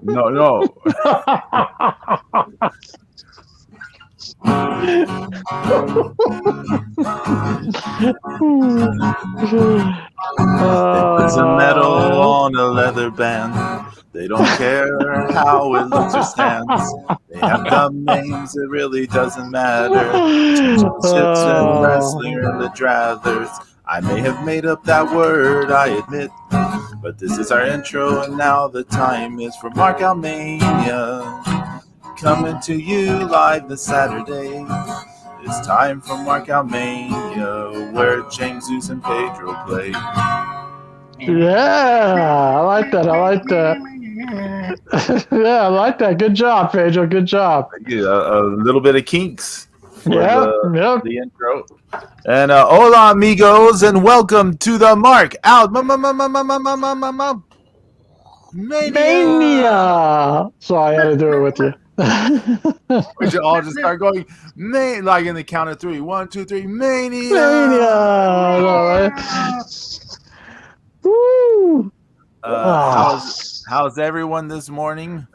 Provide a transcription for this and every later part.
No. There's a medal on a leather band. They don't care how it looks or stands. They have dumb names, it really doesn't matter. Championships and wrestling and the drathers. I may have made up that word, I admit. But this is our intro, and now the time is for Markout Mania. Coming to you live this Saturday. It's time for Markout Mania, where James, Zeus, and Pedro play. Yeah, I like that. Yeah, I like that. Good job, Pedro. Good job. A little bit of kinks for the intro. And hola, amigos, and welcome to the Markout Mania. Sorry, I had to do it with you. We should all just start going, like in the count of three. 1, 2, 3, Mania. All right. Woo. How's everyone this morning?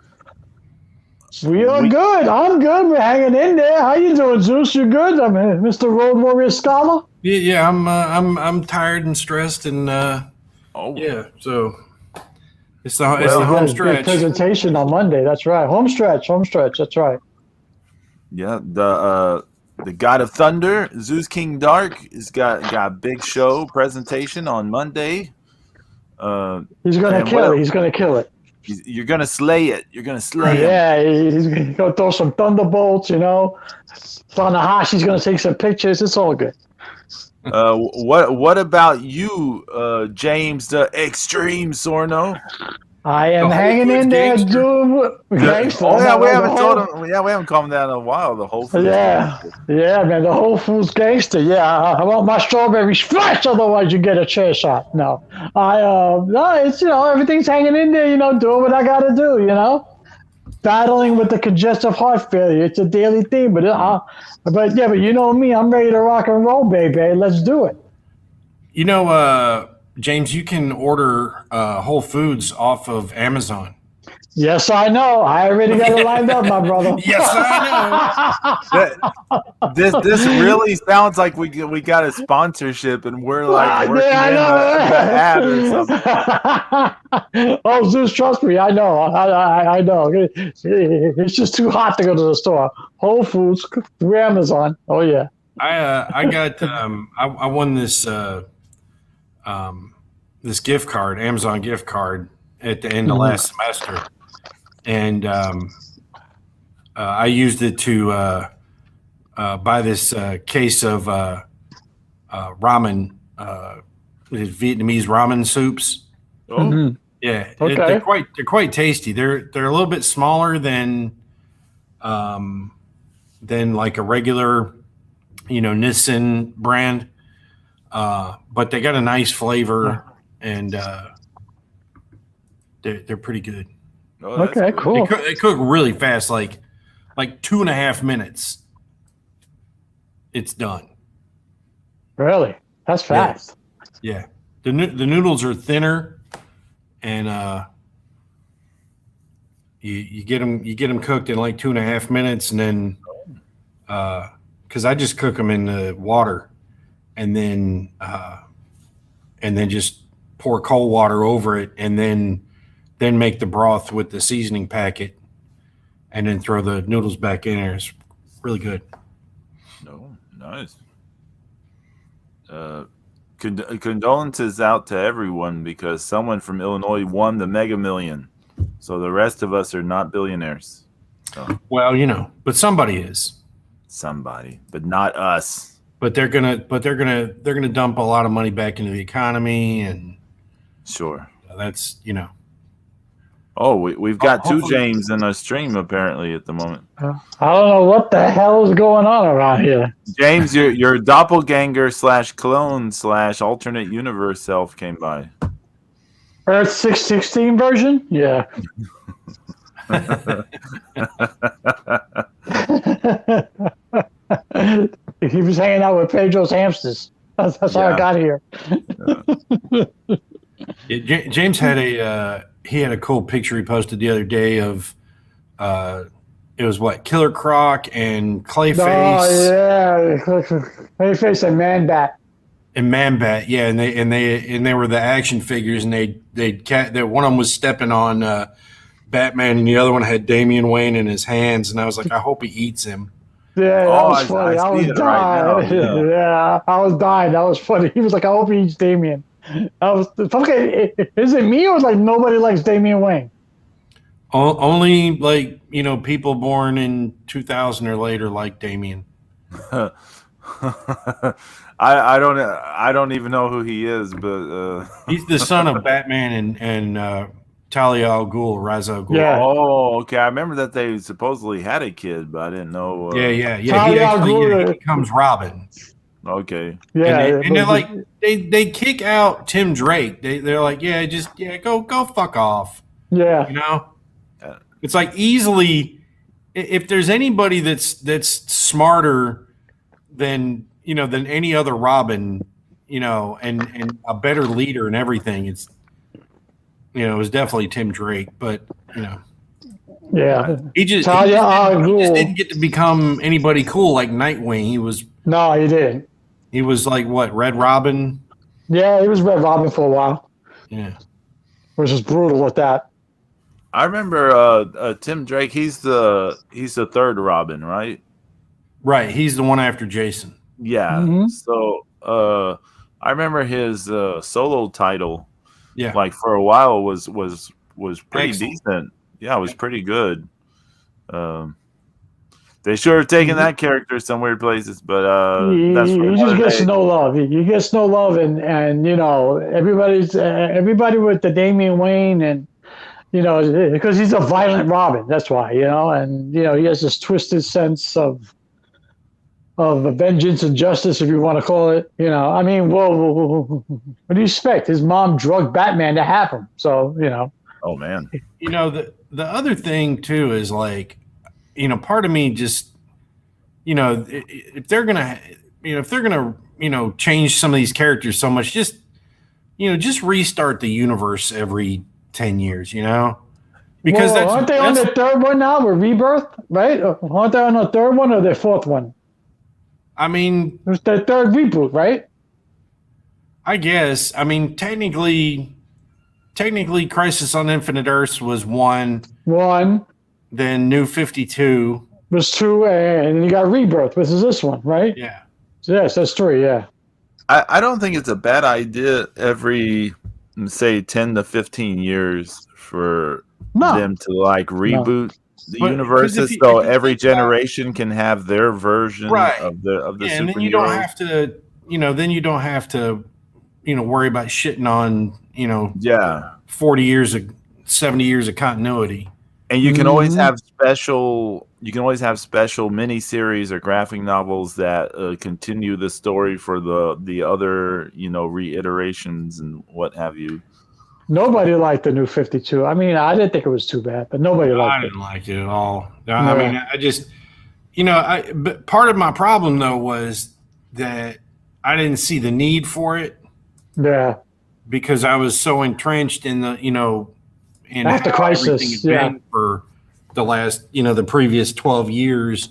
We are good. I'm good. We're hanging in there. How you doing, Zeus? You good? I mean, Mr. Road Warrior Scholar. Yeah. I'm tired and stressed, and so it's the home stretch. Presentation on Monday. That's right. Home stretch. That's right. Yeah. The God of Thunder, Zeus King Dark, has got a big show presentation on Monday. He's gonna kill it. He's gonna kill it. You're gonna slay it. You're gonna slay him. Yeah, he's gonna throw some thunderbolts. Tanahashi's gonna take some pictures. It's all good. What about you, James the Extreme Sorno? I am hanging in there, doing gangster. We haven't told him. Yeah, we haven't called him that in a while. The Whole Foods. Yeah, man, the Whole Foods gangster. Yeah, I want my strawberries fresh, otherwise you get a chair shot. No, it's everything's hanging in there. Doing what I gotta do. Battling with the congestive heart failure. It's a daily thing, but you know me, I'm ready to rock and roll, baby. Let's do it. James, you can order Whole Foods off of Amazon. Yes, I know. I already got it lined up, my brother. Yes, I know. This really sounds like we got a sponsorship, and we're like working in the ad or something. Oh, Zeus, trust me. I know. I know. It's just too hot to go to the store. Whole Foods through Amazon. Oh yeah. I got. I won this. This gift card, Amazon gift card, at the end of last semester, and I used it to buy this case of ramen, Vietnamese ramen soups. Oh, yeah, okay. They're quite tasty. They're a little bit smaller than like a regular, Nissin brand. But they got a nice flavor, and they're pretty good. Oh, okay, cool. They cook really fast, like 2.5 minutes. It's done. Really? That's fast. Yeah. The noodles are thinner, and you get them cooked in like 2.5 minutes, and then because I just cook them in the water. And then just pour cold water over it, and then make the broth with the seasoning packet, and then throw the noodles back in there. It's really good. Oh, nice. Condolences out to everyone, because someone from Illinois won the Mega Million. So the rest of us are not billionaires. So. Well, but somebody is. Somebody, but not us. But they're gonna dump a lot of money back into the economy, and sure, that's Oh, we've got two James in our stream apparently at the moment. I don't know what the hell is going on around here. James, your doppelganger / clone / alternate universe self came by. Earth 616 version? Yeah. He was hanging out with Pedro's hamsters. That's how I got here. James had he had a cool picture he posted the other day of it was what, Killer Croc and Clayface. Oh yeah, Clayface and Man-Bat. And Man-Bat, yeah, and they were the action figures, and that one of them was stepping on Batman, and the other one had Damian Wayne in his hands, and I was like, I hope he eats him. Yeah, that was funny. I was dying. Right yeah, I was dying. That was funny. He was like, I hope he eats Damian. I was okay. Is it me or like nobody likes Damian Wayne? Only like people born in 2000 or later like Damian. I don't even know who he is, but he's the son of Batman and Talia al Ghul, Ra's al Ghul. Yeah. Oh, okay. I remember that they supposedly had a kid, but I didn't know. Yeah. He becomes Robin. Okay. Yeah, and they're like they kick out Tim Drake. They're like, go fuck off. Yeah. It's like easily, if there's anybody that's smarter than any other Robin, and a better leader and everything, it was definitely Tim Drake. But yeah, he just didn't get to become anybody cool like Nightwing. He didn't. He was like what, Red Robin? Yeah, he was Red Robin for a while. Yeah, which is brutal with that. I remember Tim Drake. He's the third Robin, right? Right. He's the one after Jason. Yeah. Mm-hmm. So I remember his solo title. Yeah. Like for a while was pretty Excellent. decent. Yeah, it was pretty good. They should have taken that character some weird places, but he just gets day. no love. He gets no love, and everybody with the Damian Wayne and. Because he's a violent Robin. That's why, and he has this twisted sense of vengeance and justice, if you want to call it. I mean, what do you expect? His mom drugged Batman to have him, so Oh man. The other thing too is like, part of me just, if they're gonna change some of these characters so much, just restart the universe every 10 years, because aren't they on the third one now with Rebirth, right? Aren't they on the third one or the fourth one? I mean, it's the third reboot, right? I guess. I mean, technically Crisis on Infinite Earths was one. Then New 52 was two, and then you got Rebirth, which is this one, right? Yeah. Yes, that's three. Yeah. I don't think it's a bad idea every, say, 10 to 15 years for them to like reboot the universes, so every generation can have their version of the superhero. And then you don't have to, worry about shitting on, 40 years of 70 years of continuity. And you can always have special miniseries or graphic novels that continue the story for the other, reiterations and what have you. Nobody liked the New 52. I mean, I didn't think it was too bad, but nobody liked it. I didn't like it at all. I mean, I just, but part of my problem though was that I didn't see the need for it. Yeah. Because I was so entrenched in the, in after how Crisis, everything had been for the last, the previous 12 years,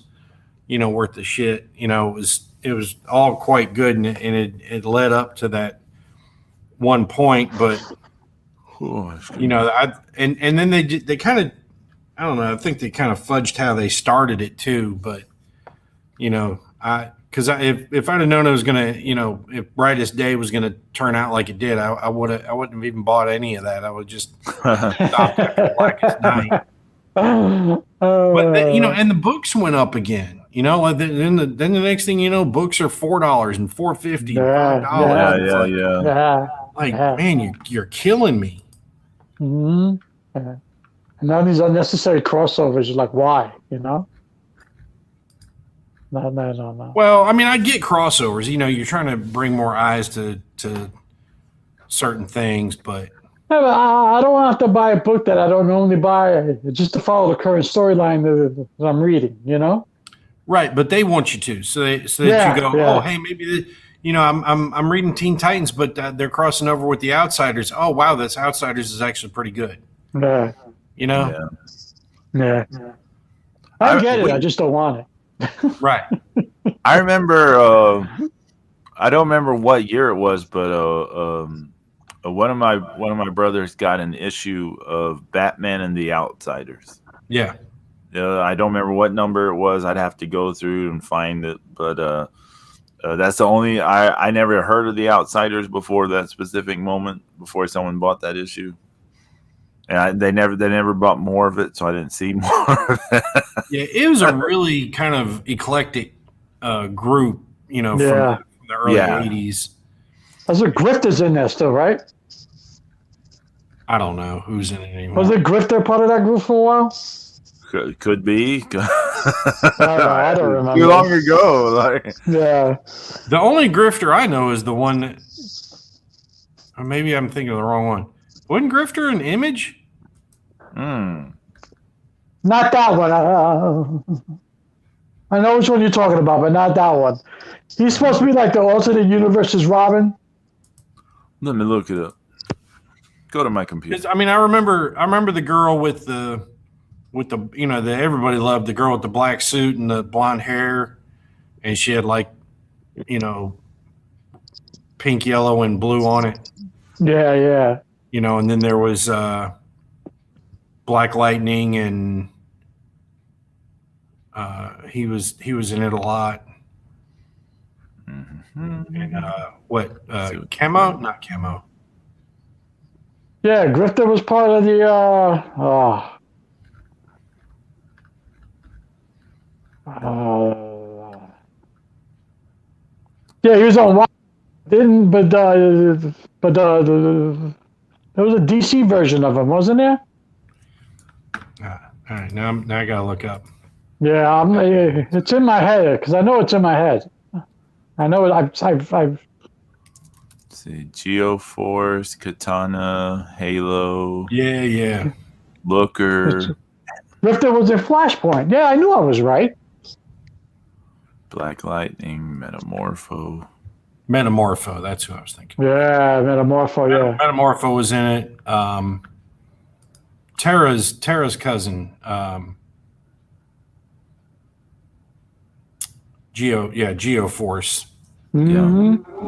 worth of shit. It was all quite good, and it led up to that one point, but and then they kind of, I don't know, I think they kind of fudged how they started it too, but because if I'd have known it was gonna, if Brightest Day was gonna turn out like it did, I wouldn't have even bought any of that. I would just stopped after Blackest Night. But and the books went up again. Then the next thing you know, books are $4 and $4.50, $5. Yeah. Like, man, you're killing me. Mm-hmm. And now these unnecessary crossovers, you're like, why? No. Well, I mean, I get crossovers. You're trying to bring more eyes to certain things, but Yeah, but I don't have to buy a book that I don't normally buy just to follow the current storyline that I'm reading, Right, but they want you to, so that you go, oh, hey, maybe I'm reading Teen Titans, but they're crossing over with the Outsiders. Oh, wow, this Outsiders is actually pretty good. Yeah. You know? Yeah. I get it. I just don't want it. Right. I remember. I don't remember what year it was, but one of my brothers got an issue of Batman and the Outsiders. Yeah. I don't remember what number it was. I'd have to go through and find it, but that's the only. I never heard of the Outsiders before that specific moment. Before someone bought that issue, and they never bought more of it, so I didn't see more of it. Yeah, it was a really kind of eclectic group, you know, from the early 80s. There's a Grifters in there still, right? I don't know who's in it anymore. Was the Grifter part of that group for a while? Could be. I don't remember. Too long ago. Like. Yeah. The only Grifter I know is the one that, or maybe I'm thinking of the wrong one. Wasn't Grifter an Image? Not that one. I know which one you're talking about, but not that one. He's supposed to be like the alternate universe's Robin. Let me look it up. Go to my computer. I mean, I remember the girl with the you know, the everybody loved the girl with the black suit and the blonde hair, and she had like, you know, pink, yellow, and blue on it. Yeah. You know, and then there was Black Lightning, and he was in it a lot. And Camo? Not Camo. Yeah, Grifter was part of the yeah, he was on one. Didn't, but there was a DC version of him, wasn't there? All right, now I gotta look up. Yeah, it's in my head because I know it's in my head. I know it. I've Let's see, Geoforce, Katana, Halo. Yeah. Looker. Grifter was in Flashpoint. Yeah, I knew I was right. Black Lightning, Metamorpho. Metamorpho, that's who I was thinking. Yeah, Metamorpho. Yeah, Metamorpho was in it. Tara's cousin. Geoforce. Mm-hmm.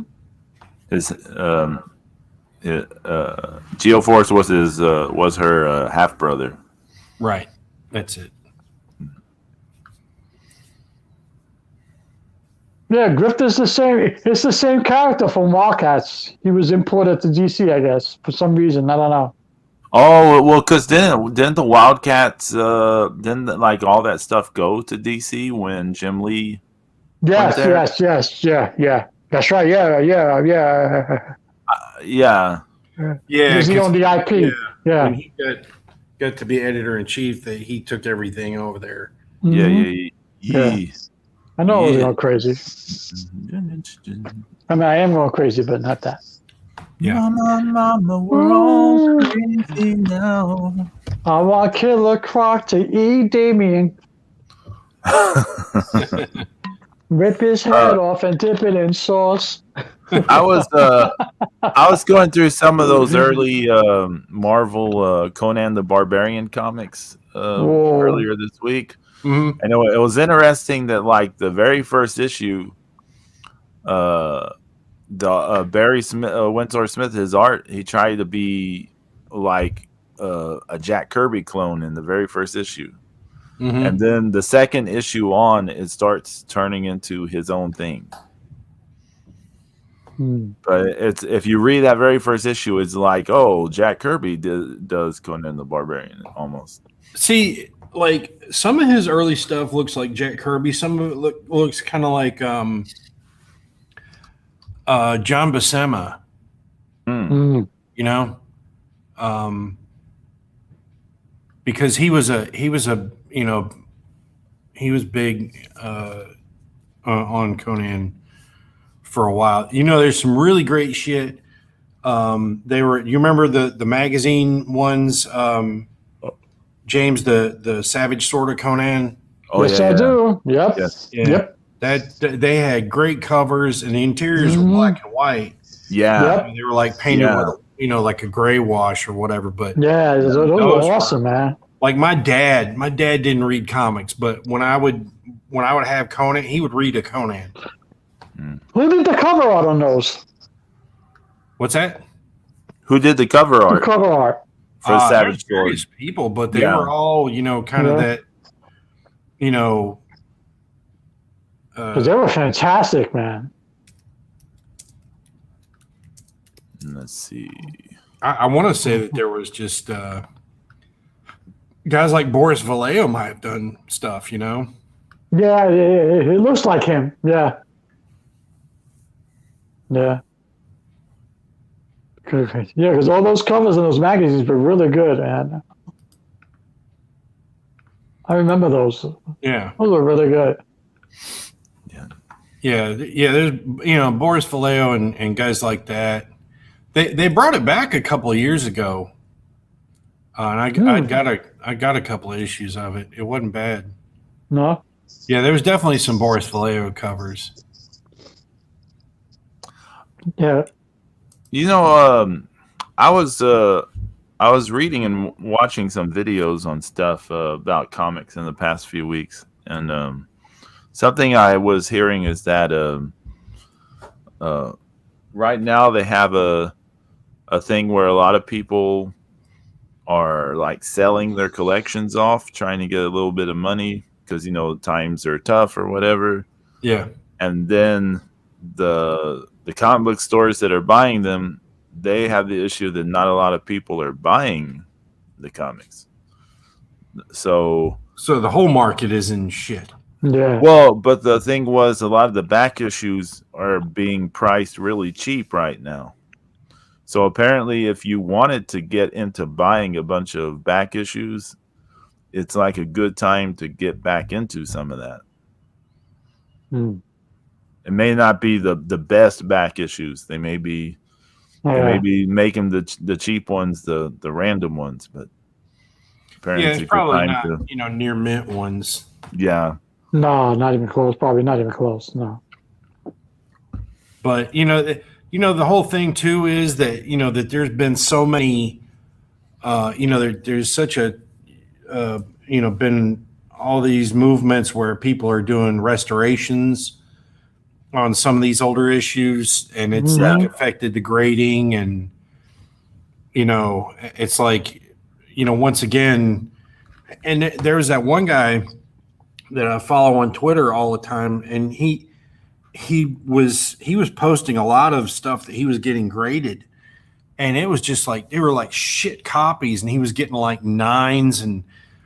His Geoforce was her half brother. Right, that's it. Yeah, Grifter's the same. It's the same character from Wildcats. He was imported to DC, I guess, for some reason. I don't know. Oh well, because didn't the Wildcats didn't like all that stuff go to DC when Jim Lee? Yes. Yeah. That's right. Yeah. Yeah. Because he owned the IP. Yeah. When he got to be editor in chief, that he took everything over there. Mm-hmm. Yeah. I know I was going crazy. I mean, I am going crazy, but not that. Yeah. Mama, we're all crazy now. I want Killer Croc to eat Damien. Rip his head off and dip it in sauce. I was going through some of those early Marvel Conan the Barbarian comics earlier this week. Mm-hmm. And it was interesting that like the very first issue, Barry Smith, Winsor Smith, his art, he tried to be like a Jack Kirby clone in the very first issue. Mm-hmm. And then the second issue on, it starts turning into his own thing. But it's if you read that very first issue, it's like, oh, Jack Kirby does Conan the Barbarian almost. See, like some of his early stuff looks like Jack Kirby. Some of it looks kind of like John Buscema. You know, because he was big on Conan for a while. You know, there's some really great shit. You remember the magazine ones, James, the Savage Sword of Conan? Oh, yes, I do. Yep. Yes. Yeah. Yep. That they had great covers and the interiors were black and white. Yeah. They were like painted with, like a gray wash or whatever. But Yeah, those are awesome, man. Like my dad didn't read comics, but when I would have Conan, he would read a Conan. Who did the cover art on those? What's that? Who did the cover art? The cover art for Savage Sword. Various people, but they were all, kind of that, because they were fantastic, man. Let's see. I want to say that there was just guys like Boris Vallejo might have done stuff, Yeah, it looks like him. Yeah. Yeah. Yeah, because all those covers in those magazines were really good, man. I remember those. Yeah. Those were really good. Yeah. There's, Boris Vallejo and guys like that. They brought it back a couple of years ago. And I got a couple of issues of it. It wasn't bad. No? Yeah, there was definitely some Boris Vallejo covers. Yeah. I was reading and watching some videos on stuff about comics in the past few weeks, and something I was hearing is that right now they have a thing where a lot of people are like selling their collections off, trying to get a little bit of money because times are tough or whatever. Yeah, and then the comic book stores that are buying them, they have the issue that not a lot of people are buying the comics. So the whole market is in shit. Yeah. Well, but the thing was, a lot of the back issues are being priced really cheap right now. So apparently, if you wanted to get into buying a bunch of back issues, it's like a good time to get back into some of that. It may not be the best back issues. They may be making the cheap ones the random ones, but apparently it's probably not near mint ones. Yeah. No, not even close. Probably not even close. No. But the whole thing too is that that there's been so many, there's such a, been all these movements where people are doing restorations on some of these older issues, and it's like affected the grading, and it's like once again, and there's that one guy that I follow on Twitter all the time, and he was posting a lot of stuff that he was getting graded, and it was just like they were like shit copies, and he was getting like 9s and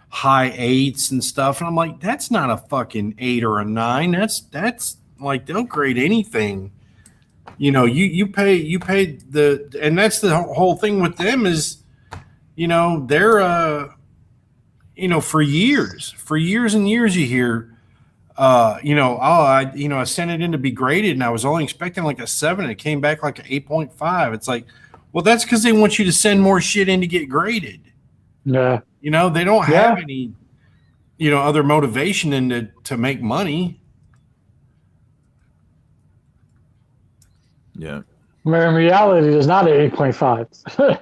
high 8s and stuff, and I'm like, that's not a fucking 8 or a 9. That's like, they'll grade anything. You pay the, and that's the whole thing with them is, they're for years and years you hear, I sent it in to be graded and I was only expecting like a 7. It came back like an 8.5. It's like, well, that's because they want you to send more shit in to get graded. Yeah. They don't have any, other motivation in to make money. Yeah. Where in reality, there's not an 8.5.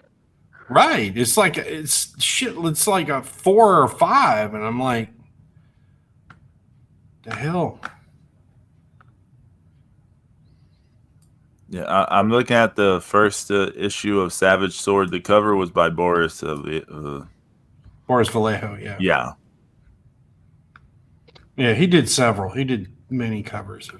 Right. It's like it's like a 4 or 5, and I'm like, the hell. Yeah, I'm looking at the first issue of Savage Sword. The cover was by Boris Vallejo. Yeah. Yeah. Yeah, he did several. He did many covers.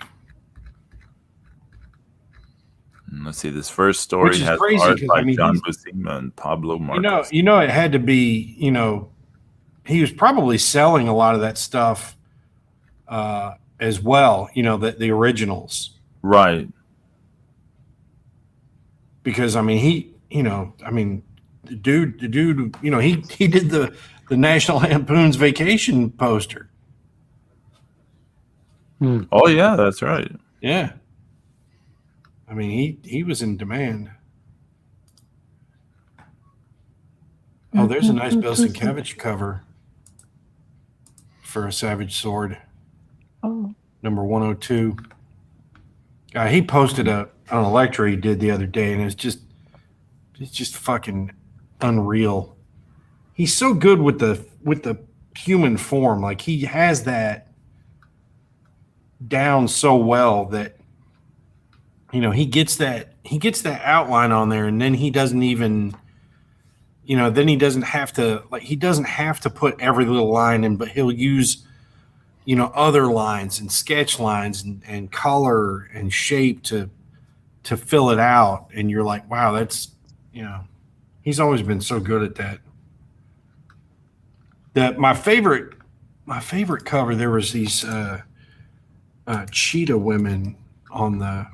Let's see. This first story has art by John Buscema and Pablo Marcos. It had to be. He was probably selling a lot of that stuff as well. The originals, right? Because the dude, he did the National Lampoon's Vacation poster. Oh yeah, that's right. Yeah. He was in demand. Oh, there's a nice Bill Sienkiewicz cover for a Savage Sword. Oh. Number 102. He posted an Electra he did the other day, and it's just, it's just fucking unreal. He's so good with the human form. Like he has that down so well that he gets that outline on there, and then he doesn't even then he doesn't have to put every little line in, but he'll use other lines and sketch lines and color and shape to fill it out, and you're like, wow, that's he's always been so good at that. My favorite cover, there was these cheetah women on the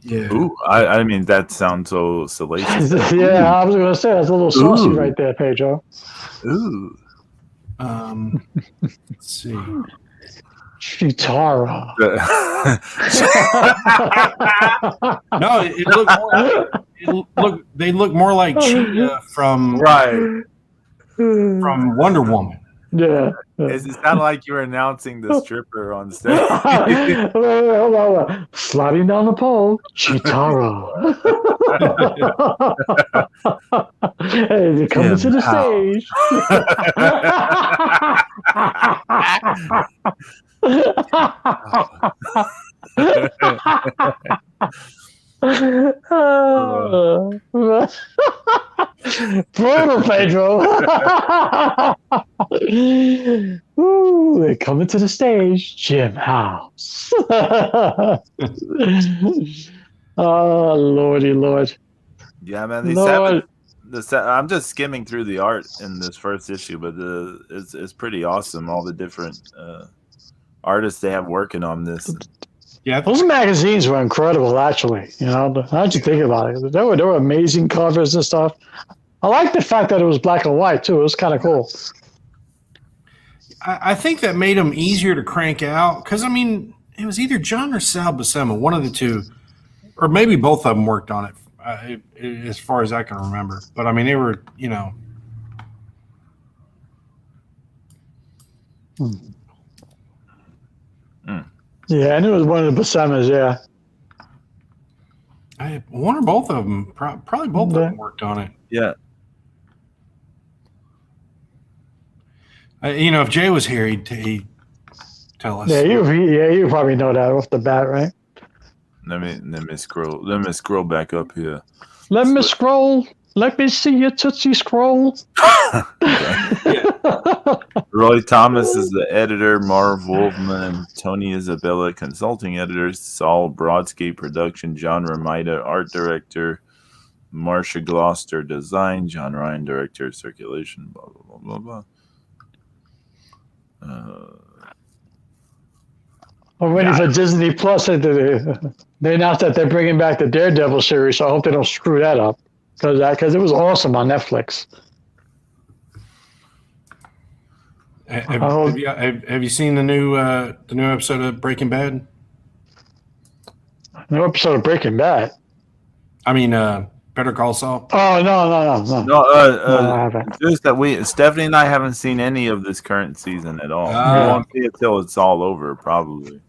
yeah. Ooh, I mean that sounds so salacious. Yeah, I was gonna say that's a little saucy right there, Pedro. Ooh. Let's see. Chitara. No, they look more like cheetah from Wonder Woman. Yeah. It sounded like you were announcing the stripper on stage. Hold on. Sliding down the pole, Chitara. Hey, you're coming to the stage. Brutal, Pedro. Ooh, they're coming to the stage, Jim House. Oh, Lordy Lord. Yeah, man. I'm just skimming through the art in this first issue, but it's pretty awesome. All the different artists they have working on this. Yeah, those magazines were incredible, actually. How'd you think about it? There were amazing covers and stuff. I like the fact that it was black and white too. It was kind of cool. I think that made them easier to crank out because it was either John or Sal Buscema, one of the two, or maybe both of them worked on it, as far as I can remember. But they were, Yeah, and it was one of the Buscemas, yeah. One or both of them, probably both of them worked on it. Yeah. If Jay was here, he'd tell us. Yeah, you probably know that off the bat, right? Let me scroll back up here. Let me scroll. Let me see your Tootsie scroll. Roy Thomas is the editor, Marv Wolfman and Tony Isabella consulting editors, Saul Brodsky production, John Romita art director, Marcia Gloucester design, John Ryan director circulation, blah blah blah blah blah. I'm waiting for Disney Plus. They announced that they're bringing back the Daredevil series, so I hope they don't screw that up because it was awesome on Netflix. Have you seen the new episode of Breaking Bad? New episode of Breaking Bad. Better Call Saul. Oh no! No, I haven't. Just that Stephanie and I haven't seen any of this current season at all. We won't see it till it's all over, probably.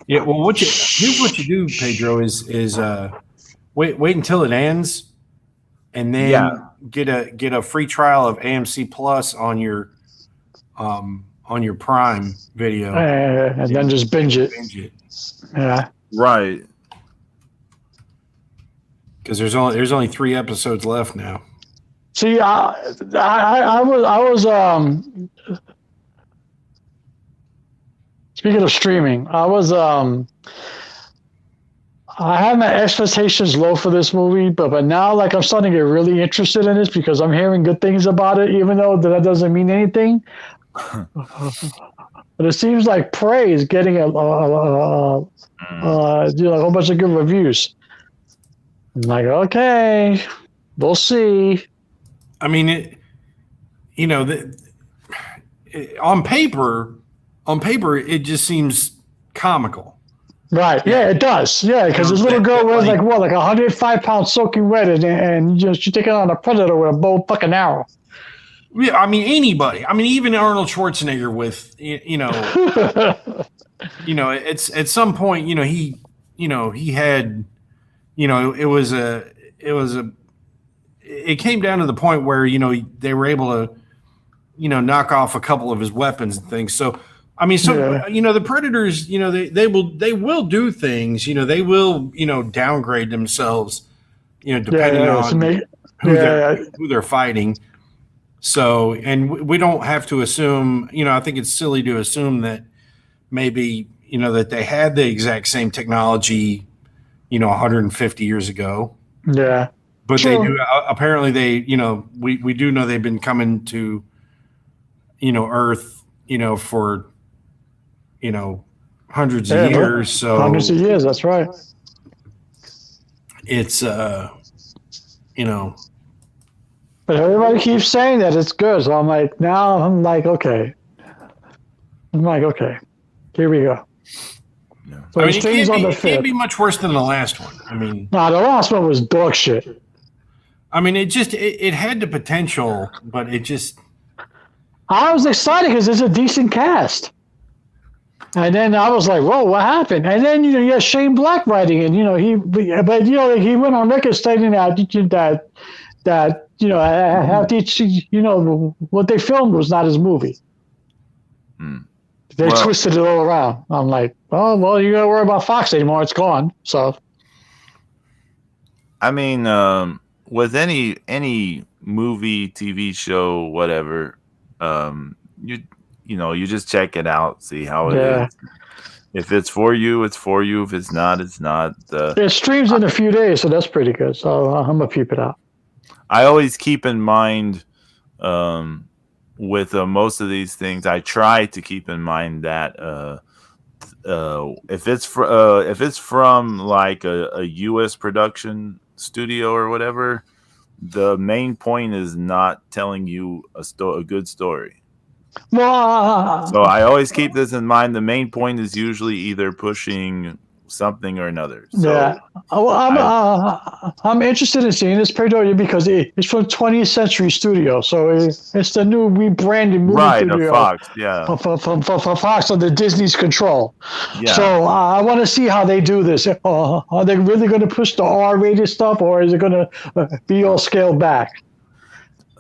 Yeah. Well, here's what you do, Pedro, is wait until it ends, and then get a free trial of AMC Plus on your Prime Video, and then just binge it. Yeah. Right. Because there's only 3 episodes left now. See, I was speaking of streaming, I had my expectations low for this movie, but now I'm starting to get really interested in this because I'm hearing good things about it, even though that doesn't mean anything. But it seems like Prey is getting a whole bunch of good reviews. I'm like, okay, we'll see. On paper, it just seems comical. Right. Yeah, it does. Yeah, because this little girl was like 105 pounds soaking wet, and she's taking on a predator with a bow of fucking arrow. Yeah, anybody. Even Arnold Schwarzenegger with, it's at some point, he had, it was it came down to the point where, they were able to, knock off a couple of his weapons and things. So, I mean, the Predators, they will do things, they will, downgrade themselves, depending on who they're fighting. So, and we don't have to assume, I think it's silly to assume that maybe, that they had the exact same technology, 150 years ago. Yeah. But they do, apparently we do know they've been coming to, Earth, for, hundreds of years. So hundreds of years. That's right. It's, But everybody keeps saying that it's good. So I'm like, okay. Here we go. Yeah. So I mean, it can't be much worse than the last one. I mean, no, the last one was dog shit. I mean, it had the potential, but it just. I was excited because it's a decent cast. And then I was like, whoa, what happened? And then, you have Shane Black writing it. He went on record stating that what they filmed was not his movie. They twisted it all around. I'm like, oh, well, you got to worry about Fox anymore. It's gone. So, I mean, with any movie, TV show, whatever, you just check it out, see how it is. If it's for you, it's for you. If it's not, it's not. It streams in a few days, so that's pretty good. So I'm gonna peep it out. I always keep in mind, with most of these things, I try to keep in mind that if it's from like a U.S. production studio or whatever, the main point is not telling you a good story. So I always keep this in mind. The main point is usually either pushing something or another. So I'm interested in seeing this Predator because it's from 20th Century Studio, so it's the new rebranded movie studio. Fox, yeah, for Fox under Disney's control. Yeah. So I want to see how they do this. Are they really going to push the R-rated stuff, or is it going to be all scaled back?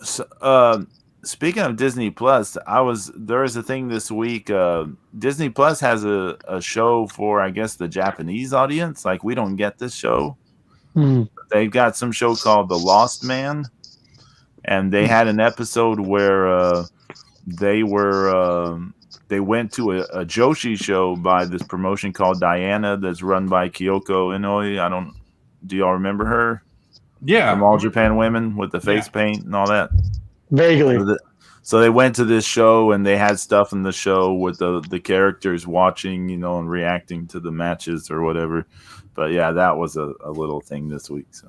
So, speaking of Disney Plus, there was a thing this week. Disney Plus has a show for, I guess, the Japanese audience. Like, we don't get this show. They've got some show called The Lost Man, and they had an episode where they went to a Joshi show by this promotion called Diana that's run by Kyoko Inouye. Do y'all remember her? Yeah, from All Japan Women with the face paint and all that. Vaguely. So they went to this show and they had stuff in the show with the characters watching, and reacting to the matches or whatever. But yeah, that was a little thing this week. So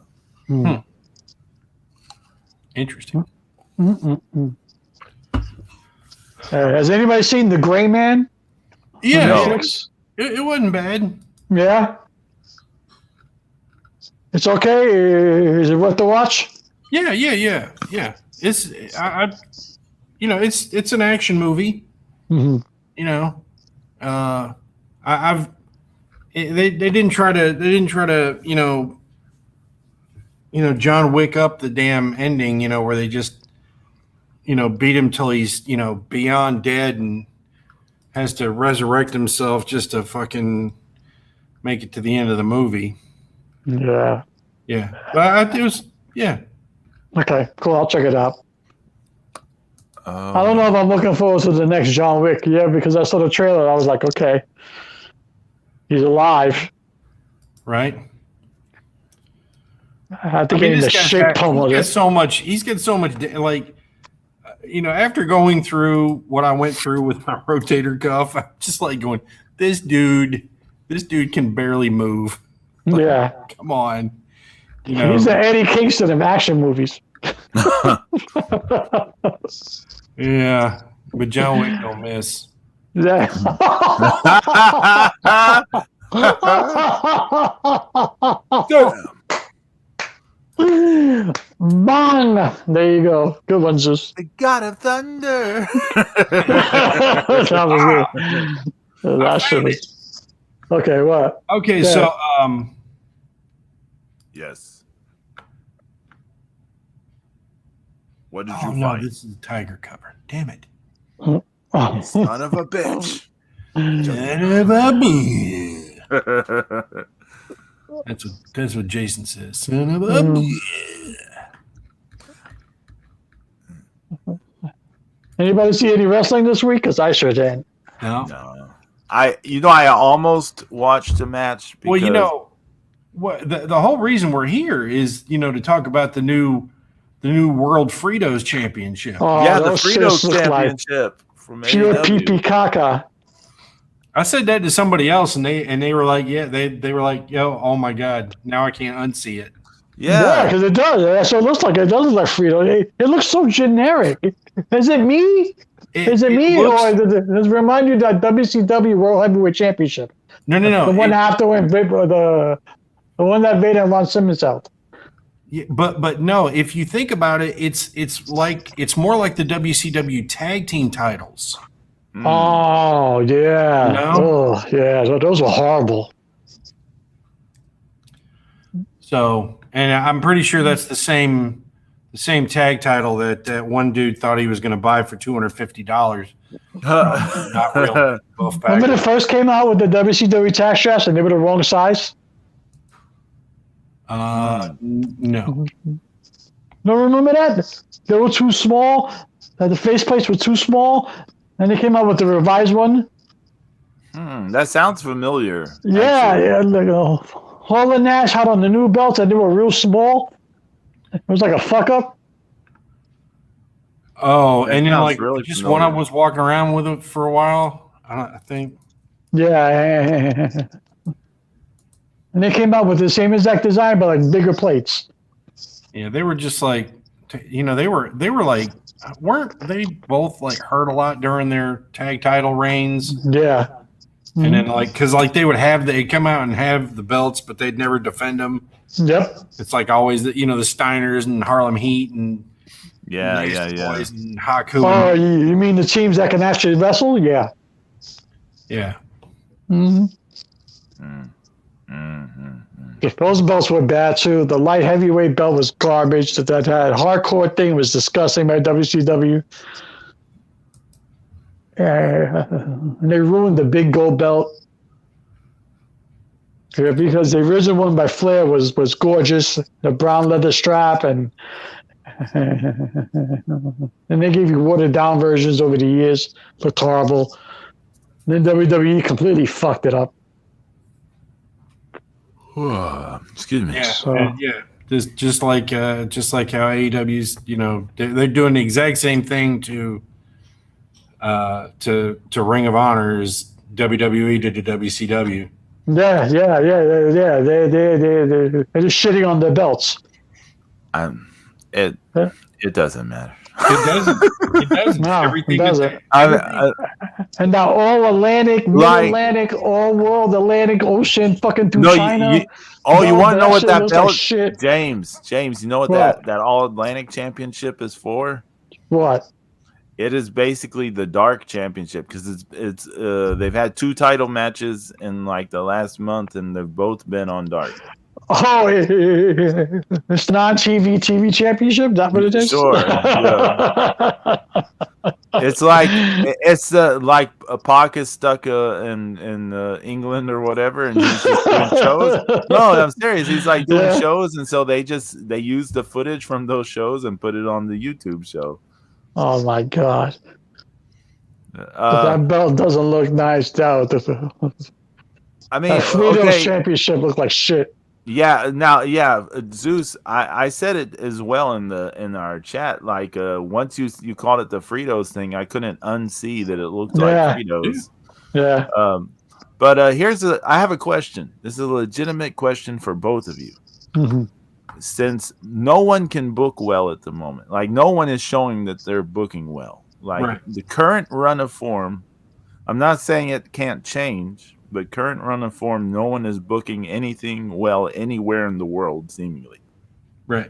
interesting. Has anybody seen The Gray Man? Yeah, no. It wasn't bad. Yeah, it's okay. Is it worth the watch? Yeah. It's it's an action movie. Mm-hmm. They didn't try to John Wick up the damn ending, where they just beat him till he's beyond dead and has to resurrect himself just to fucking make it to the end of the movie. Yeah. But it was Okay, cool. I'll check it out. I don't know if I'm looking forward to the next John Wick. Yeah, because I saw the trailer. I was like, okay, he's alive, right? I think he's the shit pummeled. He's got so much. Like, after going through what I went through with my rotator cuff, I'm just like going, this dude can barely move. Like, yeah, come on. He's the Eddie Kingston of action movies. Yeah, but John Wick don't miss. Yeah. Bang! There you go. Good one, Zeus. The God of Thunder. That was good. That shit was... Okay, what? Okay, yeah. so yes. What did Oh you no, find? this is a tiger cover. Damn it. Son of a bitch. Son of a bitch. That's what Jason says. Son of a bitch. Anybody see any wrestling this week? Because I sure didn't. No. I almost watched a match because what the whole reason we're here is, to talk about the new World Fritos Championship. the those Fritos shits look Championship from pure AEW. pee-pee caca. I said that to somebody else, and they were like, yeah, they were like, yo, oh my god, now I can't unsee it. Yeah, because it does. That's what it looks like. It does look like Frito. It looks so generic. Is it me? Is it me, or does it remind you of that WCW World Heavyweight Championship? No. The one after when the one that Vader and Ron Simmons held. Yeah, but no, if you think about it, it's more like the WCW tag team titles. Oh yeah. Oh yeah. Those were horrible. So, and I'm pretty sure that's the same tag title that one dude thought he was going to buy for $250. Not real. Both Remember they first came out with the WCW tag straps and they were the wrong size? No. No, remember that? They were too small. The faceplates were too small, and they came out with the revised one. That sounds familiar. Yeah. Hall and Nash had on the new belts, and they were real small. It was like a fuck up. Oh, and really just familiar. when I was walking around with it for a while, I think. Yeah. And they came out with the same exact design, but like bigger plates. Yeah, they were just like, they were like, weren't they both like hurt a lot during their tag title reigns? Yeah. And then because they would they'd come out and have the belts, but they'd never defend them. Yep. It's like always the Steiners and Harlem Heat and Yeah. Boys and Haku. Oh, you mean the teams that can actually wrestle? Yeah. Yeah. Those belts were bad too. The light heavyweight belt was garbage. That hardcore thing was disgusting by WCW. And they ruined the big gold belt. Yeah, because the original one by Flair was gorgeous. The brown leather strap and they gave you watered down versions over the years. Looked horrible. And then WWE completely fucked it up. Excuse me. Yeah, So- yeah. Just like how AEW's, they're doing the exact same thing to Ring of Honor as WWE did to WCW. Yeah. They're just shitting on their belts. It doesn't matter. It doesn't. It doesn't. No, Everything it doesn't. And now all Atlantic, Mid-Atlantic, all world, Atlantic Ocean, fucking through China. you want to know what shit that looks belt? like shit. James, you know what that All Atlantic Championship is for? What? It is basically the Dark Championship because it's they've had 2 title matches in like the last month and they've both been on Dark. Oh, it's non-TV TV championship. Is that what it is? Sure. Yeah. It's like like a pocket stuck in England or whatever, and he's just doing shows. No, I'm serious. He's like doing shows, and so they use the footage from those shows and put it on the YouTube show. Oh my god! But that belt doesn't look nice, though. I mean, that Fritos championship looked like shit. Yeah. Now, Zeus. I said it as well in our chat. Like once you called it the Fritos thing, I couldn't unsee that it looked like Fritos. Yeah. But I have a question. This is a legitimate question for both of you. Mm-hmm. Since no one can book well at the moment, like no one is showing that they're booking well. Like the current run of form, I'm not saying it can't change, but current run of form, no one is booking anything well anywhere in the world, seemingly. Right.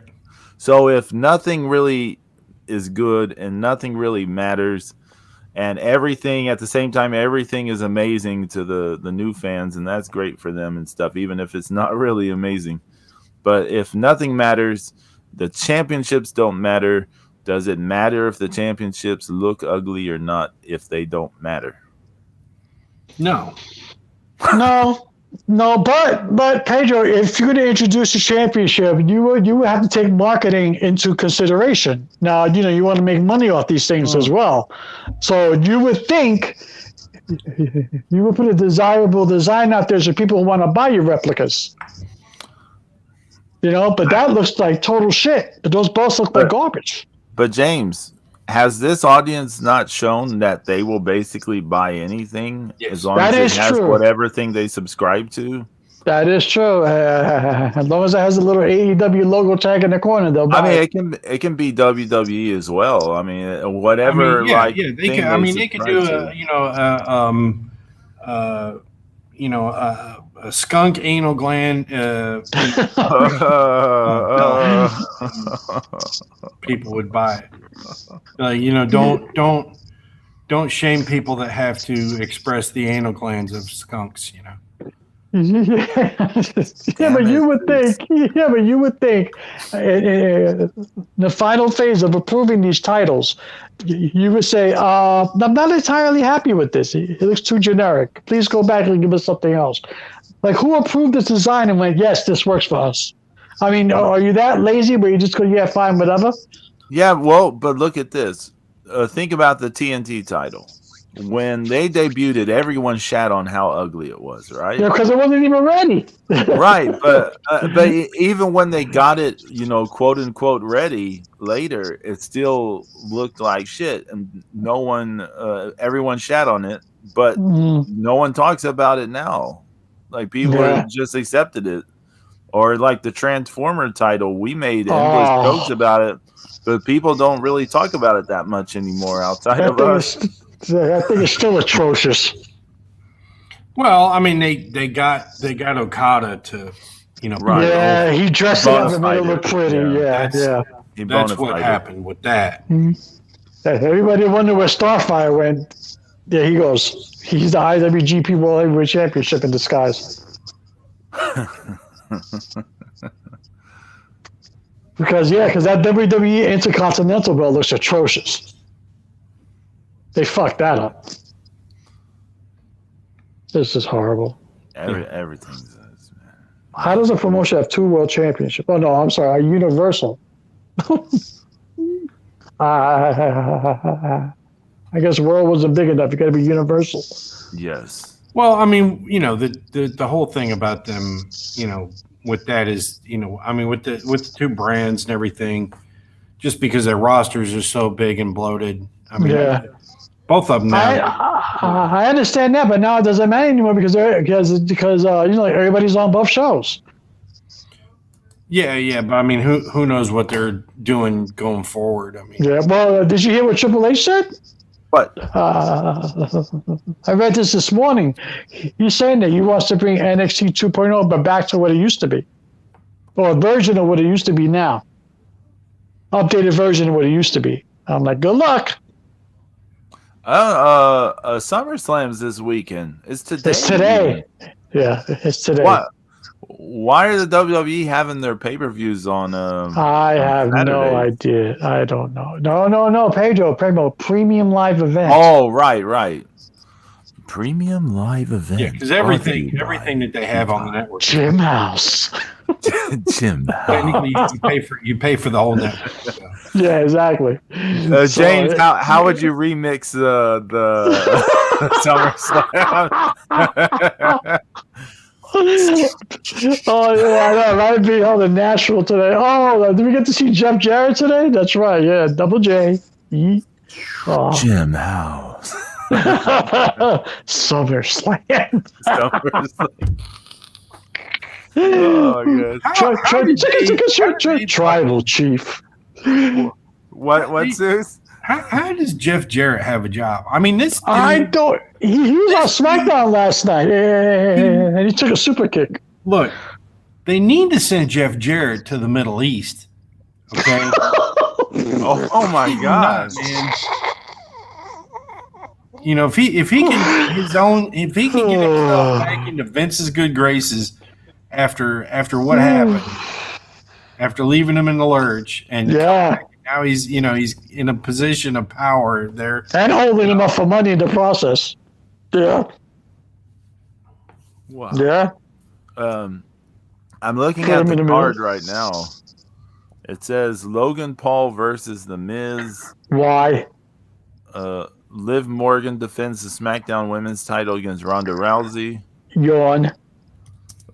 So if nothing really is good and nothing really matters, and everything at the same time, everything is amazing to the new fans, and that's great for them and stuff, even if it's not really amazing. But if nothing matters, the championships don't matter, Does it matter if the championships look ugly or not if they don't matter? No. No, but Pedro, if you're going to introduce a championship, you would have to take marketing into consideration. Now, you want to make money off these things as well. So you would think you would put a desirable design out there so people want to buy your replicas. But that looks like total shit. Those both look like garbage. But James, has this audience not shown that they will basically buy anything as long as it has whatever thing they subscribe to? That is true. As long as it has a little AEW logo tag in the corner, they'll buy it. It can be WWE as well. I mean, whatever. They could do a skunk anal gland. People would buy it. Don't shame people that have to express the anal glands of skunks. But you would think the final phase of approving these titles, you would say, I'm not entirely happy with this. It looks too generic. Please go back and give us something else. Like, who approved this design and went, yes, this works for us? I mean, are you that lazy where you just go, yeah, fine, whatever? Yeah, well, but look at this. Think about the TNT title. When they debuted it, everyone shat on how ugly it was, right? Yeah, because it wasn't even ready. Right, but even when they got it, quote unquote ready later, it still looked like shit, and everyone shat on it, but no one talks about it now. Like, people just accepted it, or like the Transformer title, we made endless jokes about it, but people don't really talk about it that much anymore outside of us. I think it's still atrocious. Well, I mean, they got Okada to, right. Yeah, he dressed it up and made it look pretty. Yeah. That's what happened with that. Everybody wondered where Starfire went. Yeah, he goes. He's the IWGP World Heavyweight Championship in disguise. Because that WWE Intercontinental belt looks atrocious. They fucked that up. This is horrible. Everything does, man. How does a promotion have 2 world championships? Oh, no, I'm sorry. A Universal. I guess world wasn't big enough. You got to be Universal. Yes. Well, I mean, the whole thing about them, with that is, with the 2 brands and everything, just because their rosters are so big and bloated. I mean, both of them now. I understand that, but now it doesn't matter anymore because everybody's on both shows. Yeah, but I mean, who knows what they're doing going forward? I mean, Well, did you hear what Triple H said? What? I read this morning. He's saying that he wants to bring NXT 2.0, but back to what it used to be, or a version of what it used to be now. Updated version of what it used to be. I'm like, good luck. SummerSlam's this weekend. It's today. It's today. Yeah, it's today. Why are the WWE having their pay-per-views on? I have no idea. I don't know. No, Pedro, premium live event. Oh, right. Premium live event. Yeah, because everything that they have on the network. Gym House. Gym House. You pay for the whole network. So. Yeah, exactly. James, how would you remix the SummerSlam? Oh yeah, I know. That'd be on the Nashville today. Oh, did we get to see Jeff Jarrett today? That's right. Yeah, Double J. Oh. Gym House. SummerSlam. Oh, good. Tribal chief. What, Zeus? How does Jeff Jarrett have a job? I mean, this dude, I don't. He was on SmackDown last night, and he took a super kick. Look, they need to send Jeff Jarrett to the Middle East. Okay. oh my God, man. If he can get himself back into Vince's good graces after what happened, after leaving him in the lurch, and now Now he's in a position of power there. And holding him up for money in the process. Yeah. Wow. Yeah. I'm looking Put at him in the the card middle. right now. It says Logan Paul versus The Miz. Why? Liv Morgan defends the SmackDown Women's title against Ronda Rousey. Yawn.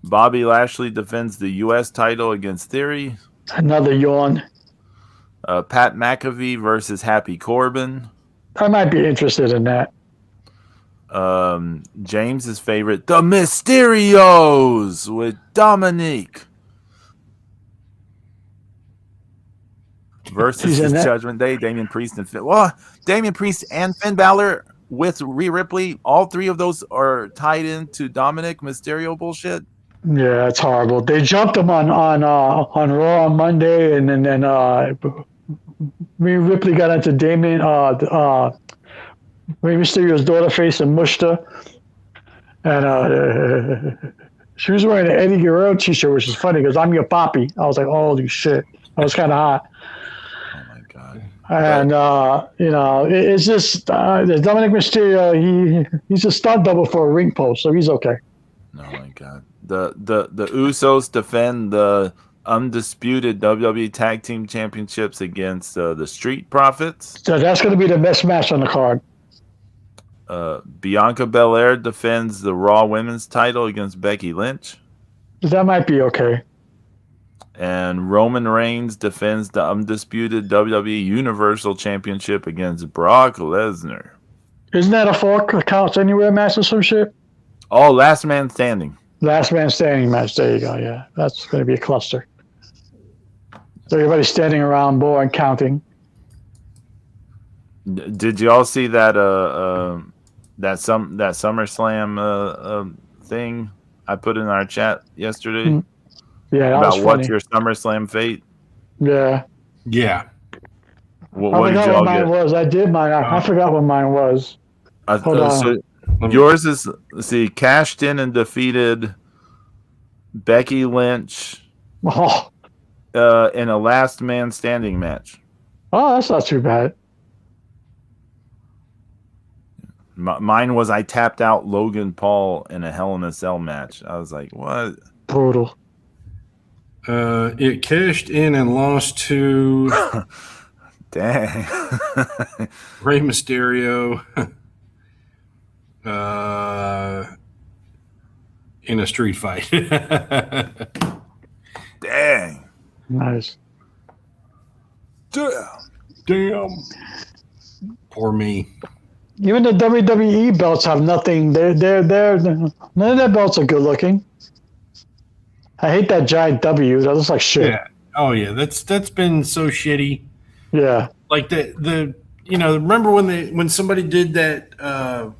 Bobby Lashley defends the U.S. title against Theory. Another yawn. Pat McAfee versus Happy Corbin. I might be interested in that. James's favorite, the Mysterios with Dominique versus He's in his that. Judgment Day, Damian Priest and Finn. Well, Damian Priest and Finn Balor with Rhea Ripley. All three of those are tied into Dominic Mysterio bullshit. Yeah, it's horrible. They jumped him on Raw on Monday, and then Rhea Ripley got into Damien Rey Mysterio's daughter face and mushed her. And she was wearing an Eddie Guerrero t-shirt, which is funny because I'm your poppy. I was like, holy shit. That was kind of hot. Oh, my God. And, it's just Dominic Mysterio, he's a stunt double for a ring post, so he's okay. Oh, my God. The Usos defend the undisputed WWE Tag Team Championships against the Street Profits. So that's going to be the best match on the card. Bianca Belair defends the Raw Women's title against Becky Lynch. That might be okay. And Roman Reigns defends the undisputed WWE Universal Championship against Brock Lesnar. Isn't that a four counts anywhere match or some shit? Oh, last man standing. Last man standing match. There you go. Yeah, that's going to be a cluster. So everybody's standing around board counting. Did you all see that that SummerSlam thing I put in our chat yesterday? Yeah, that about was what's funny. your SummerSlam fate? Yeah. What I did forgot y'all what mine get? was. I did mine. I forgot what mine was. Hold on. So yours is, cashed in and defeated Becky Lynch Oh, in a last man standing match. that's not too bad. Mine was I tapped out Logan Paul in a Hell in a Cell match. I was like, what? Brutal. It cashed in and lost to Dang. Rey Mysterio in a street fight. Dang. Nice. Damn. Poor me. Even the WWE belts have nothing. They're none of their belts are good looking. I hate that giant W. That looks like shit. Yeah. Oh yeah, that's been so shitty. Yeah. Like the remember when somebody did that that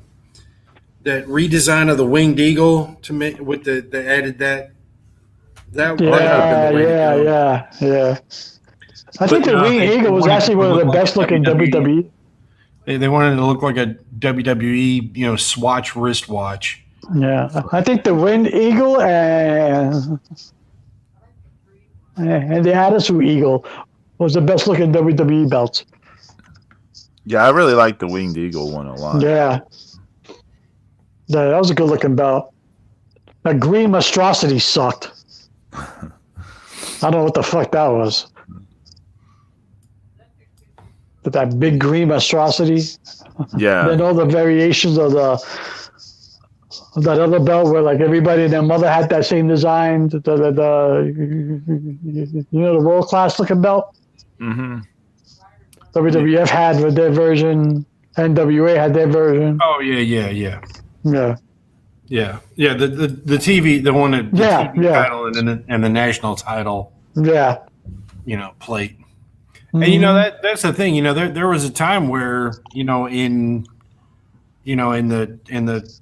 redesign of the winged eagle to make with the added that Yeah. might have been the way to go. Yeah. I think the Winged Eagle was actually one of the best looking WWE. They wanted it to look like a WWE, Swatch wristwatch. Yeah, I think the Winged Eagle and the Attitude Eagle was the best looking WWE belts. Yeah, I really like the Winged Eagle one a lot. Yeah, that was a good looking belt. That green monstrosity sucked. I don't know what the fuck that was. But that big green monstrosity. Yeah. Then all the variations of that other belt where like everybody and their mother had that same design. The world class looking belt. Mm-hmm. WWF had with their version. NWA had their version. Oh yeah. Yeah. The TV, the one that the TV title and the national title. Yeah. Plate. Mm-hmm. And that's the thing. There was a time where in the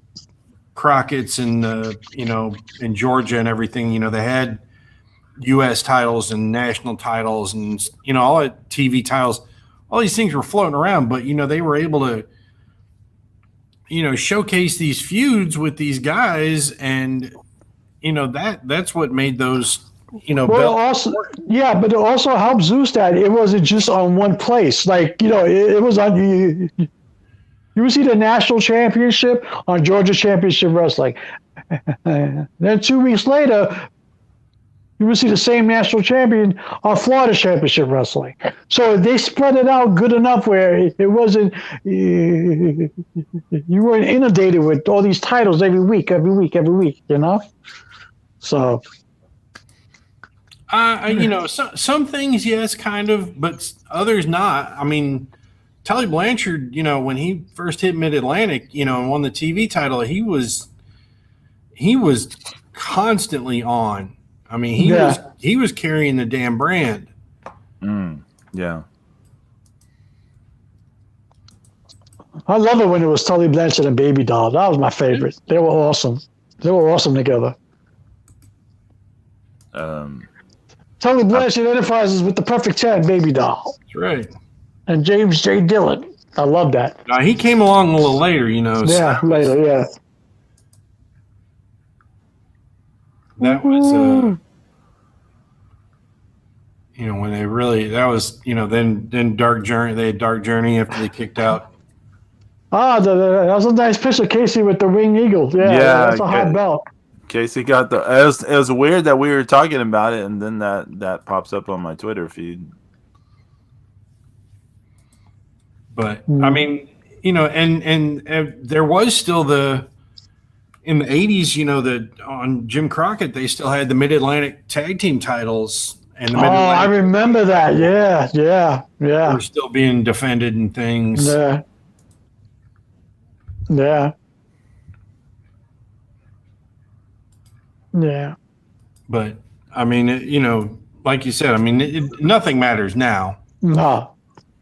Crockett's and in Georgia and everything, they had U.S. titles and national titles and all the TV titles. All these things were floating around, but they were able to showcase these feuds with these guys, and that's what made those Well, belt. also, yeah, but it also helps Zeus that it wasn't just on one place. Like, it was on you would see the national championship on Georgia Championship Wrestling. Then 2 weeks later, you would see the same national champion on Florida Championship Wrestling. So they spread it out good enough where it wasn't you weren't inundated with all these titles every week. So some things, yes, kind of, but others not. I mean, Telly Blanchard, when he first hit Mid Atlantic, and won the TV title, he was constantly on. I mean, he was carrying the damn brand. Yeah. I love it when it was Tully Blanchard and Baby Doll. That was my favorite. They were awesome. They were awesome together. Tully Blanchard Enterprises with the perfect 10, Baby Doll. That's right. And James J. Dillon. I love that. Now, he came along a little later, Yeah, later, yeah. That was, when they really, that was, then Dark Journey, they had Dark Journey after they kicked out. That was a nice picture, Casey, with the winged eagle. Yeah, that's a hot belt. Casey got it was weird that we were talking about it, and then that pops up on my Twitter feed. But, I mean, and there was still in the 80s, on Jim Crockett, they still had the Mid-Atlantic tag team titles. And the I remember that. Yeah. Were still being defended and things. Yeah. But, I mean, like you said, I mean, nothing matters now. No.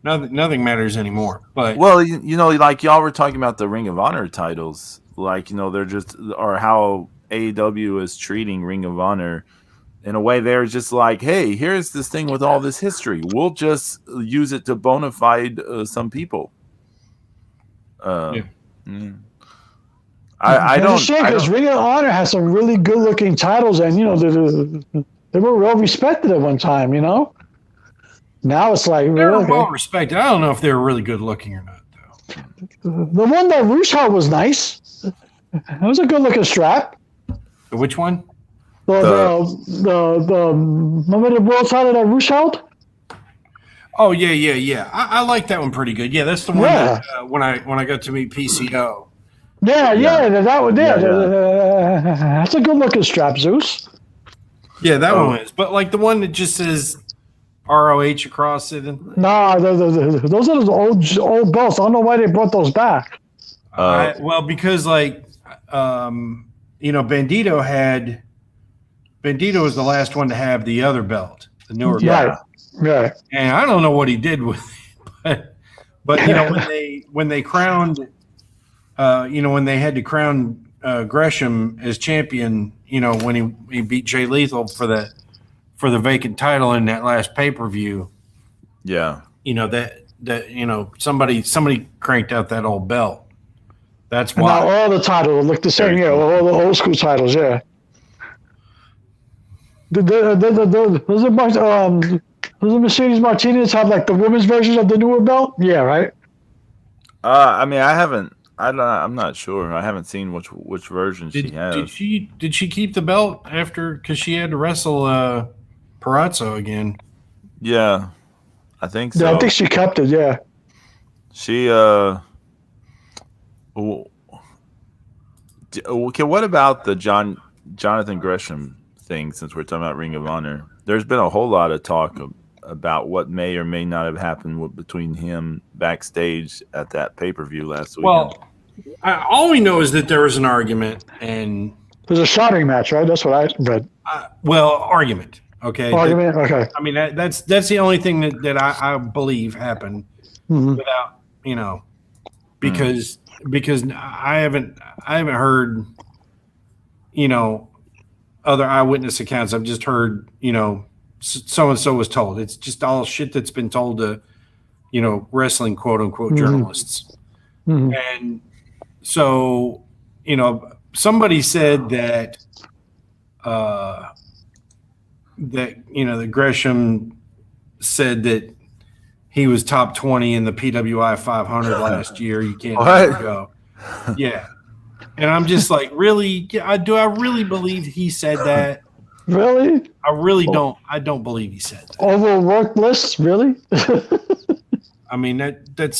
Nothing matters anymore. But well, like y'all were talking about the Ring of Honor titles, like they're just, or how AEW is treating Ring of Honor. In a way, they're just like, hey, here's this thing with all this history. We'll just use it to bona fide some people. I don't. Because Ring of Honor has some really good looking titles, and they were well respected at one time. Now it's like they're well respected. I don't know if they were really good looking or not, though. The one that Rush held was nice. It was a good looking strap. Which one? The remember the world title that Rush held? Oh yeah. I like that one pretty good. Yeah, that's the one that, when I got to meet PCO. Yeah, that one there. That's a good looking strap, Zeus. Yeah, that one is. But like the one that just says ROH across it. Nah, those are those old belts. I don't know why they brought those back. Well, because Bandito was the last one to have the other belt, the newer belt. Right. And I don't know what he did with it, but when they crowned, when they had to crown Gresham as champion, when he beat Jay Lethal for the vacant title in that last pay-per-view. Yeah. Somebody cranked out that old belt. That's why. Now all the titles look the same. Yeah, all the old school titles. Yeah. Does Mercedes Martinez have like the women's version of the newer belt? Yeah, right. I mean, I'm not sure. I haven't seen which version she has. Did she keep the belt after? Because she had to wrestle Perazzo again. Yeah, I think so. Yeah, I think she kept it. Yeah. She okay. What about the Jonathan Gresham thing? Since we're talking about Ring of Honor, there's been a whole lot of talk about what may or may not have happened between him backstage at that pay-per-view last week. Well, all we know is that there was an argument, and there's a shouting match, right? That's what I read. Argument. Okay. Argument. Okay. I mean, that's the only thing that I believe happened without because I haven't heard other eyewitness accounts. I've just heard so and so was told. It's just all shit that's been told to wrestling quote unquote journalists. And so somebody said that that Gresham said that he was top 20 in the PWI 500 last year. You can't let him go. Yeah. And I'm just like, really? Do I really believe he said that? Really? I really don't. I don't believe he said that. Overworked list? Really? I mean, that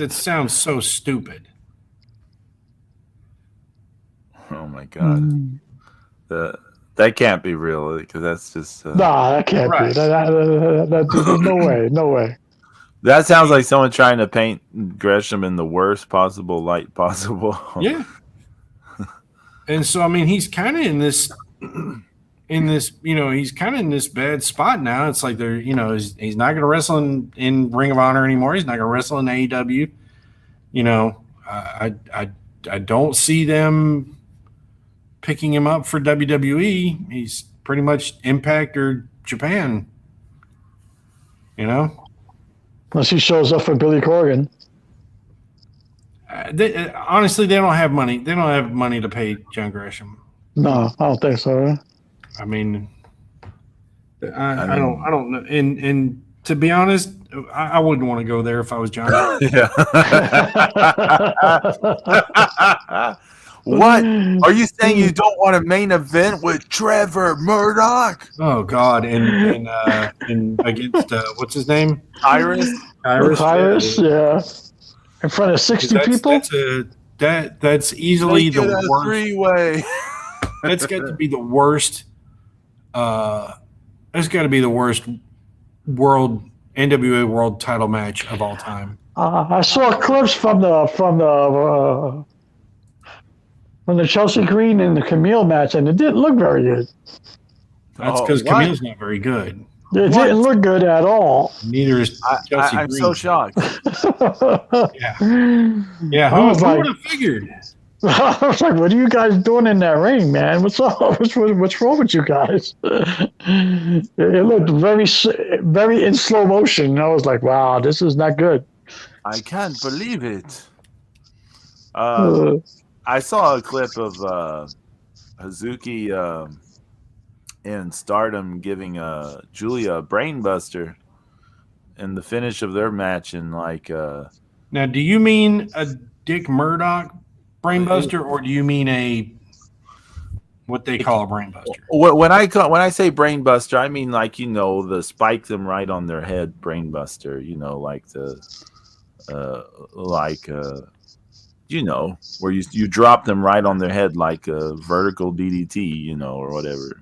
sounds so stupid. Oh my God. That can't be real because that's just. Nah, that can't be. There's no way. No way. That sounds like someone trying to paint Gresham in the worst possible light possible. Yeah. And so, I mean, he's kind of in this, he's kind of in this bad spot now. It's like he's not going to wrestle in Ring of Honor anymore. He's not going to wrestle in AEW. I don't see them picking him up for WWE. He's pretty much Impact or Japan. Unless he shows up for Billy Corgan. Honestly, they don't have money. They don't have money to pay John Gresham. No, I don't think so. I mean, I don't know. And to be honest, I wouldn't want to go there if I was John. Yeah. What? Are you saying you don't want a main event with Trevor Murdoch? Oh God! And against what's his name? Iris. Yeah. In front of 60 people? That's easily the worst. Three-way. That's got to be the worst. That's got to be the worst NWA World Title match of all time. I saw clips from the Chelsea Green and the Camille match, and it didn't look very good. That's because Camille's not very good. It didn't look good at all. Neither is Chelsea I'm Green. so shocked. Yeah. Who would have figured? I was like, what are you guys doing in that ring, man? What's up? What's wrong with you guys? It looked very in slow motion. I was like, wow, this is not good. I can't believe it. I saw a clip of Hazuki in Stardom giving Julia a brainbuster in the finish of their match. And now, do you mean a Dick Murdoch brainbuster, or do you mean what they call a brainbuster? When I say brainbuster, I mean the spike them right on their head brainbuster. Where you drop them right on their head like a vertical DDT, or whatever.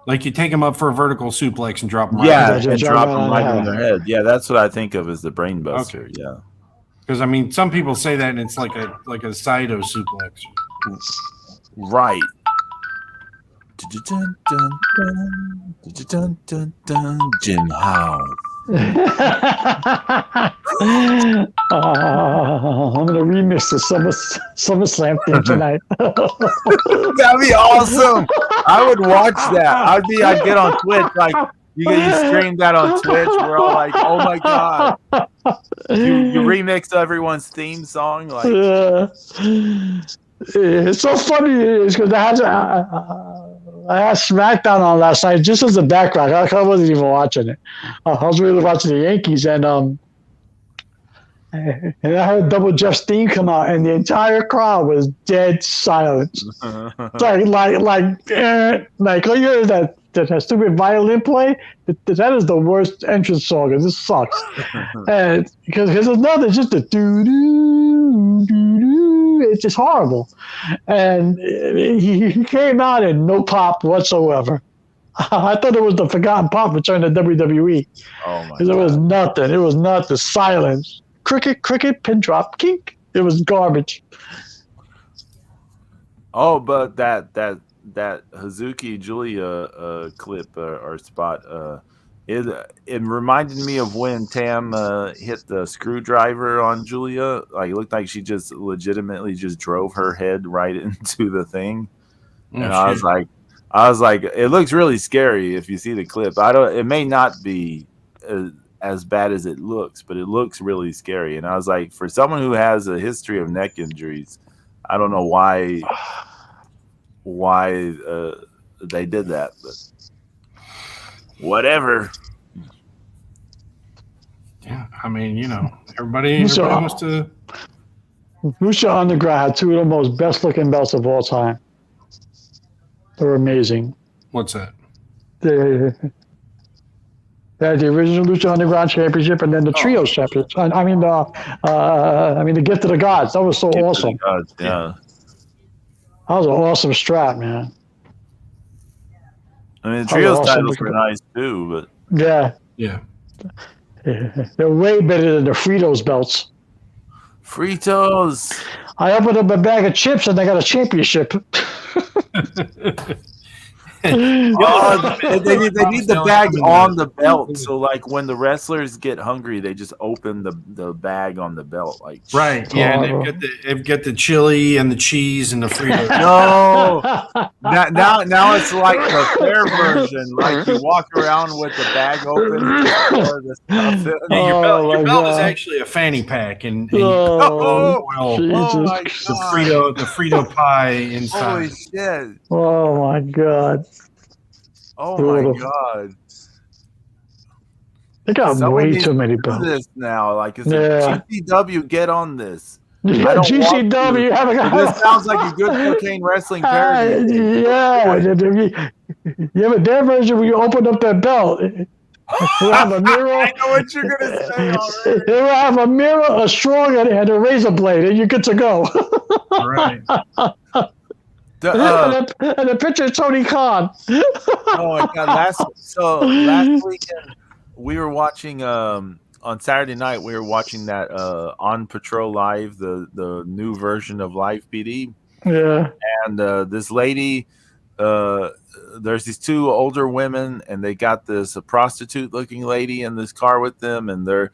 Like you take them up for a vertical suplex and drop them. And drop them right on their head. Yeah, that's what I think of as the brainbuster. Okay. Yeah. Because I mean, some people say that, and it's like a Saito suplex. Right. Jim Howe. I'm gonna remix the SummerSlam thing tonight. That'd be awesome. I would watch that. I'd get on Twitch you stream that on Twitch. We're all like, oh my God. You remix everyone's theme song. It's so funny because I had SmackDown on last night just as a background. I wasn't even watching it. I was really watching the Yankees, and I heard Double Jeff's theme come out, and the entire crowd was dead silent. like oh, you hear that stupid violin play? That is the worst entrance song, and this sucks. And because it's nothing, it's just a doo doo doo doo. It's just horrible. And he came out and no pop whatsoever. I thought it was the forgotten pop return to WWE. Oh my! Because it was nothing. It was not the silence. Cricket, pin drop, kink. It was garbage. Oh, but that Hazuki Julia clip or spot, it reminded me of when Tam hit the screwdriver on Julia. Like it looked like she just legitimately just drove her head right into the thing. And I was like, it looks really scary if you see the clip. It may not be as bad as it looks, but it looks really scary. And I was like, for someone who has a history of neck injuries, I don't know why they did that, but whatever. Yeah, I mean, everybody wants to. Lucha Underground had two of the most best-looking belts of all time. They were amazing. What's that? They had the original Lucha Underground Championship, and then the Trios Championship. I mean, the Gift of the Gods. That was so awesome. Gods, yeah. That was an awesome strap, man. I mean, the Trios titles were nice too, but yeah. They're way better than the Fritos belts. Fritos. I opened up a bag of chips and I got a championship. They need the bag on the belt, so like when the wrestlers get hungry, they just open the bag on the belt, like right. Yeah, and they've got the chili and the cheese and the Fritos. No, now it's like the fair version. Like you walk around with the bag open. Your belt is actually a fanny pack, and my God. the Frito pie inside. Holy shit! Oh my God! Oh my God! They got way too many belts. This now, like, is GCW get on this? Yeah, GCW. This sounds like a good cocaine wrestling parody. But their version where you open up that belt. We'll have a mirror. I know what you're gonna say already. It will have a mirror, a straw, and a razor blade, and you're good to go. Right. And a picture of Tony Khan. Oh my God! Last weekend we were watching on Saturday night. We were watching that On Patrol Live, the new version of Live PD. Yeah. And this lady, there's these two older women, and they got this prostitute-looking lady in this car with them, and they're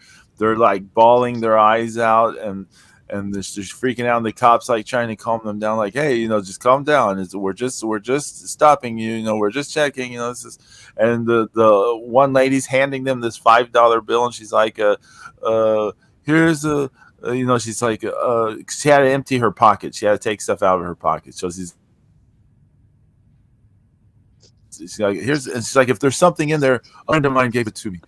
like bawling their eyes out, and they're just freaking out. And the cops like trying to calm them down, like, "Hey, just calm down. We're just stopping you. We're just checking. This is." And the one lady's handing them this $5 bill, and she's like, "Here's a." She's like, she had to empty her pocket. She had to take stuff out of her pocket. So she's like, she's like, if there's something in there, a friend of mine gave it to me.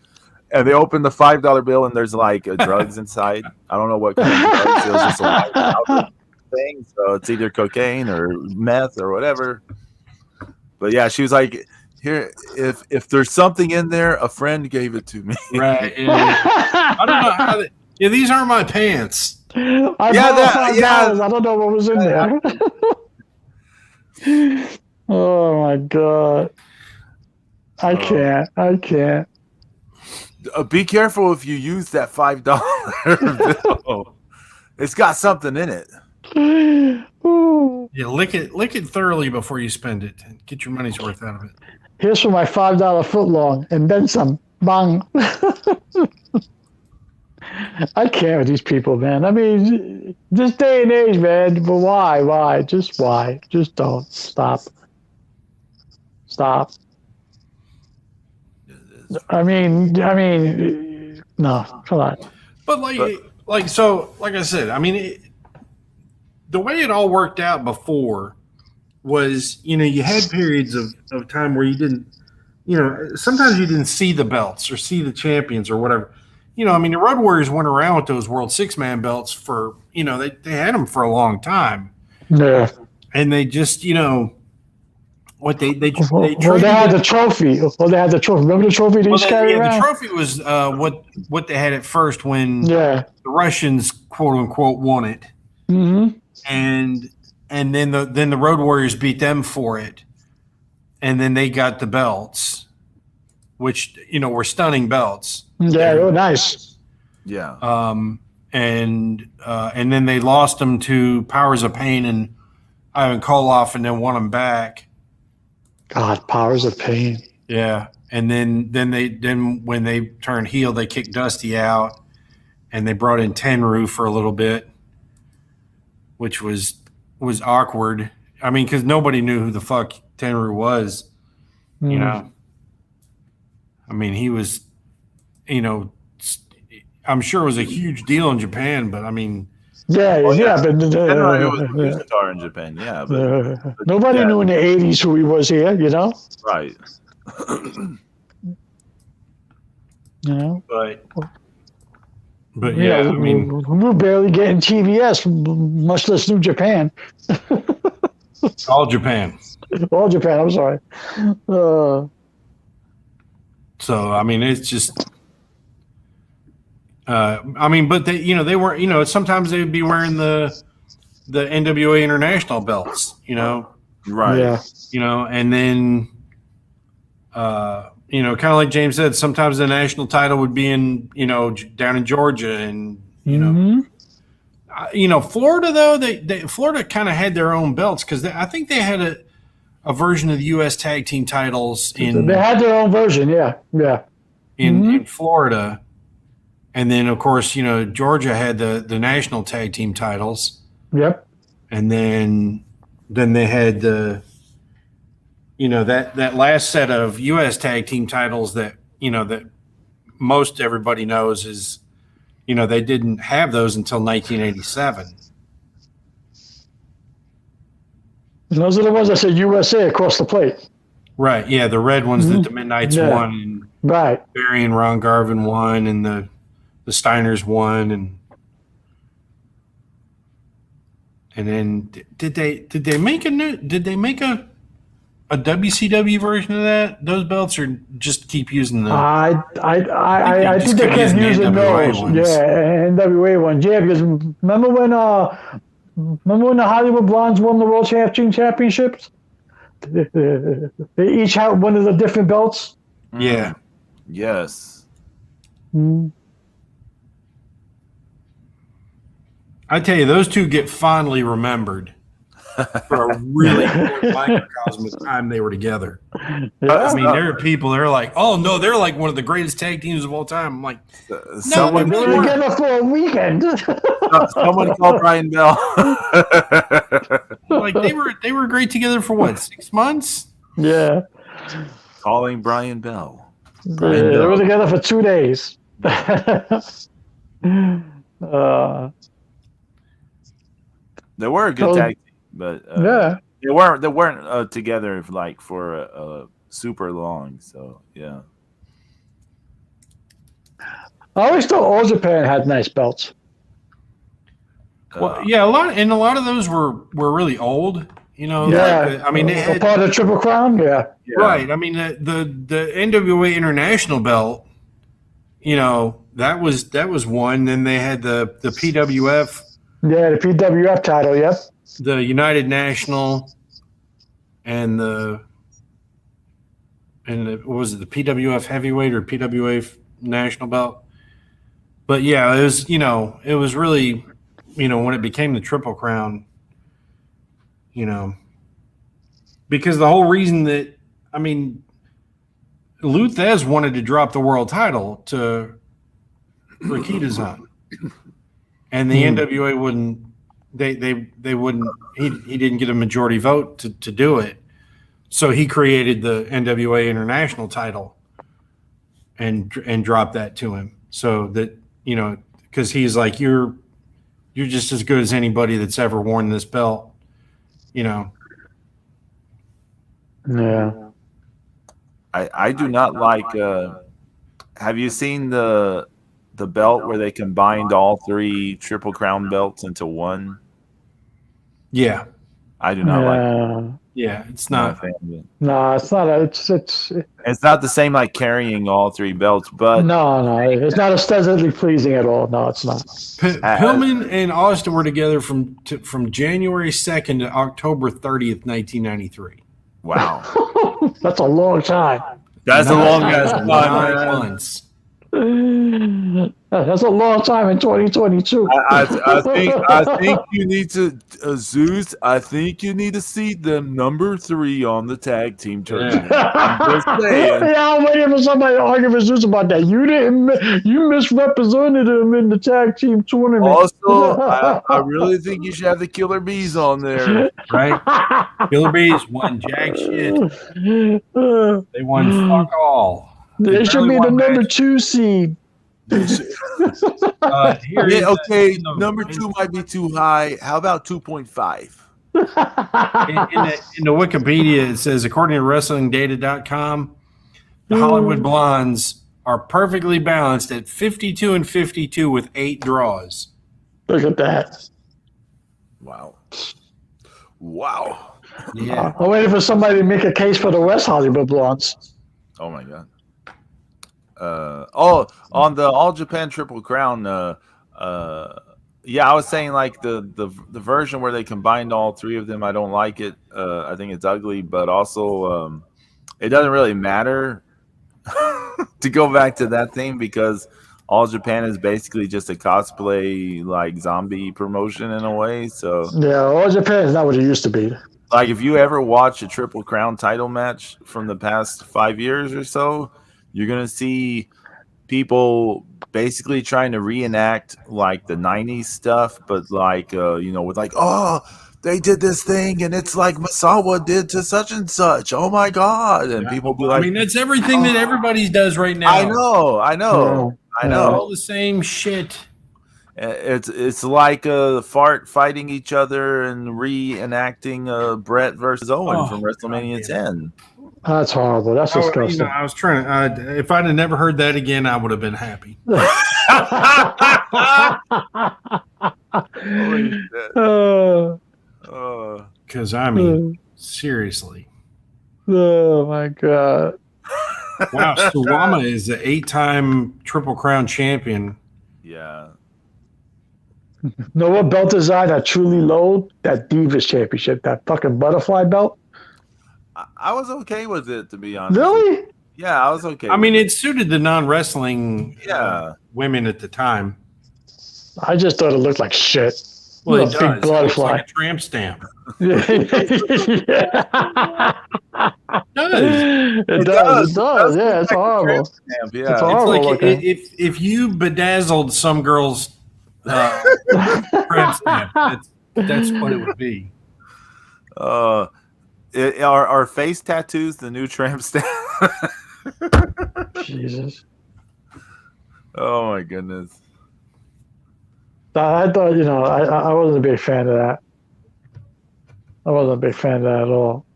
And they opened the $5 bill, and there's like drugs inside. I don't know what kind of drugs. It was just a white powder thing. So it's either cocaine or meth or whatever. But yeah, she was like, here, if there's something in there, a friend gave it to me. Right. Yeah. I don't know how these aren't my pants. I don't know what was in there. Oh my God. I can't. Be careful if you use that $5 bill. It's got something in it. Yeah, lick it thoroughly before you spend it. Get your money's worth out of it. Here's for my $5 footlong, and then some. Bang. I can't with these people, man. I mean, this day and age, man. But why? Why? Just don't. Stop. I mean, no, come on. But like I said, I mean, the way it all worked out before was, you had periods of time where you didn't, sometimes you didn't see the belts or see the champions or whatever. I mean, the Road Warriors went around with those World Six-Man belts for, they had them for a long time. Yeah. And they just, what they had the trophy. They had the trophy. Remember the trophy they carried around? The trophy was what they had at first when the Russians, quote unquote, won it. Mm-hmm. And then the Road Warriors beat them for it, and then they got the belts, which were stunning belts. Yeah, they were nice. Yeah. And then they lost them to Powers of Pain and Ivan Koloff, and then won them back. God, Powers of Pain. Yeah, and then when they turned heel, they kicked Dusty out, and they brought in Tenryu for a little bit, which was awkward. I mean, because nobody knew who the fuck Tenryu was. I mean, he was, I'm sure it was a huge deal in Japan, but I mean. But Tenryu was a star in Japan, but nobody knew in the 80s who he was here, Right. You know, but yeah, I mean, we're barely getting TBS, much less New Japan. all Japan. All Japan. I'm sorry. So I mean, it's just. I mean, but they weren't. Sometimes they would be wearing the NWA International belts. Right. Yeah. And then. Kind of like James said, sometimes the national title would be in, down in Georgia, and Florida though Florida kind of had their own belts because I think they had a version of the U.S. tag team titles in. They had their own version, yeah. In Florida, and then of course Georgia had the national tag team titles. Yep. And then they had the. That last set of U.S. tag team titles that most everybody knows is, they didn't have those until 1987. Those are the ones that said USA across the plate. Right. Yeah. The red ones that the Midnights won. And right. Barry and Ron Garvin won, and the Steiners won. And then did they make a WCW version of that? Those belts are just keep using the. I think they kept using those. Ones. Yeah, NWA ones. Yeah, because remember when the Hollywood Blondes won the World Tag Team Championships? They each had one of the different belts. Yeah. Yes. I tell you, those two get fondly remembered. For a really microcosm of the time they were together. Yeah. I mean, there are people that are like, oh no, they're like one of the greatest tag teams of all time. I'm like, someone they were together for a weekend. Someone called Brian Bell. Like they were great together for what, 6 months? Yeah. Calling Brian Bell. They were together for 2 days. They were a good tag team. But they weren't together for super long. So yeah, I always thought All Japan had nice belts. Well, yeah, a lot of those were really old. Yeah, I mean, they had part of the Triple Crown. Yeah, right. I mean, the NWA International belt. That was one. Then they had the PWF. Yeah, the PWF title. Yep. The United National and what was it, the PWF heavyweight or PWA national belt? But yeah, it was really, when it became the Triple Crown, because the whole reason that, I mean, Lou Thez wanted to drop the world title to Rikita-san, and the NWA wouldn't. They wouldn't. He didn't get a majority vote to do it, so he created the NWA International title and dropped that to him, so that because he's like, you're just as good as anybody that's ever worn this belt, Yeah. I do not like. Have you seen the belt where they combined all 3 Triple Crown belts into one? Yeah, I do not like it. Yeah, it's not. No, it's not. It's not the same like carrying all 3 belts, but no, it's not aesthetically pleasing at all. No, it's not. Pillman and Austin were together from January 2nd to October 30th, 1993. Wow, that's a long time. That's a long ass 9 months. That's a long time in 2022. I think you need to Zeus. I think you need to see them number 3 on the tag team tournament. Yeah. I'm just saying. Yeah, I'm waiting for somebody to argue with Zeus about that. You misrepresented him in the tag team tournament. Also, I really think you should have the Killer Bees on there. Right? Killer Bees won jack shit. They won fuck all. They should be the number 2 seed. Okay, number 2 might be too high. How about 2.5? In the Wikipedia, it says, according to WrestlingData.com, the Hollywood Blondes are perfectly balanced at 52 and 52 with 8 draws. Look at that. Wow. Yeah. I'm waiting for somebody to make a case for the West Hollywood Blondes. Oh my god. On the All Japan Triple Crown. Yeah, I was saying like the version where they combined all 3 of them. I don't like it. I think it's ugly, but also it doesn't really matter to go back to that thing because All Japan is basically just a cosplay like zombie promotion in a way. So yeah, All Japan is not what it used to be. Like if you ever watch a Triple Crown title match from the past 5 years or so, you're gonna see people basically trying to reenact like the 90s stuff, but like with like, oh, they did this thing and it's like Masawa did to such and such. Oh my god. And people be like, I mean, that's everything that everybody does right now. I know. All the same shit. It's like Fart fighting each other and reenacting Brett versus Owen from WrestleMania 10. That's horrible. That's disgusting. I was trying. If I'd have never heard that again, I would have been happy. Because I mean, seriously. Oh my god! Wow, Suwama is an 8-time Triple Crown champion. Yeah. Know what belt design that truly load? That Divas Championship, that fucking butterfly belt. I was okay with it, to be honest. Really? Yeah, I was okay. I mean, it suited the non-wrestling women at the time. I just thought it looked like shit. Well, it big does. butterfly. It's like a tramp stamp. Yeah. It does. Yeah, it's horrible. Yeah. It's horrible. It's like if you bedazzled some girl's tramp stamp, that's what it would be. Are face tattoos the new tramp stamp? Jesus. Oh my goodness. I thought, I wasn't a big fan of that. I wasn't a big fan of that at all.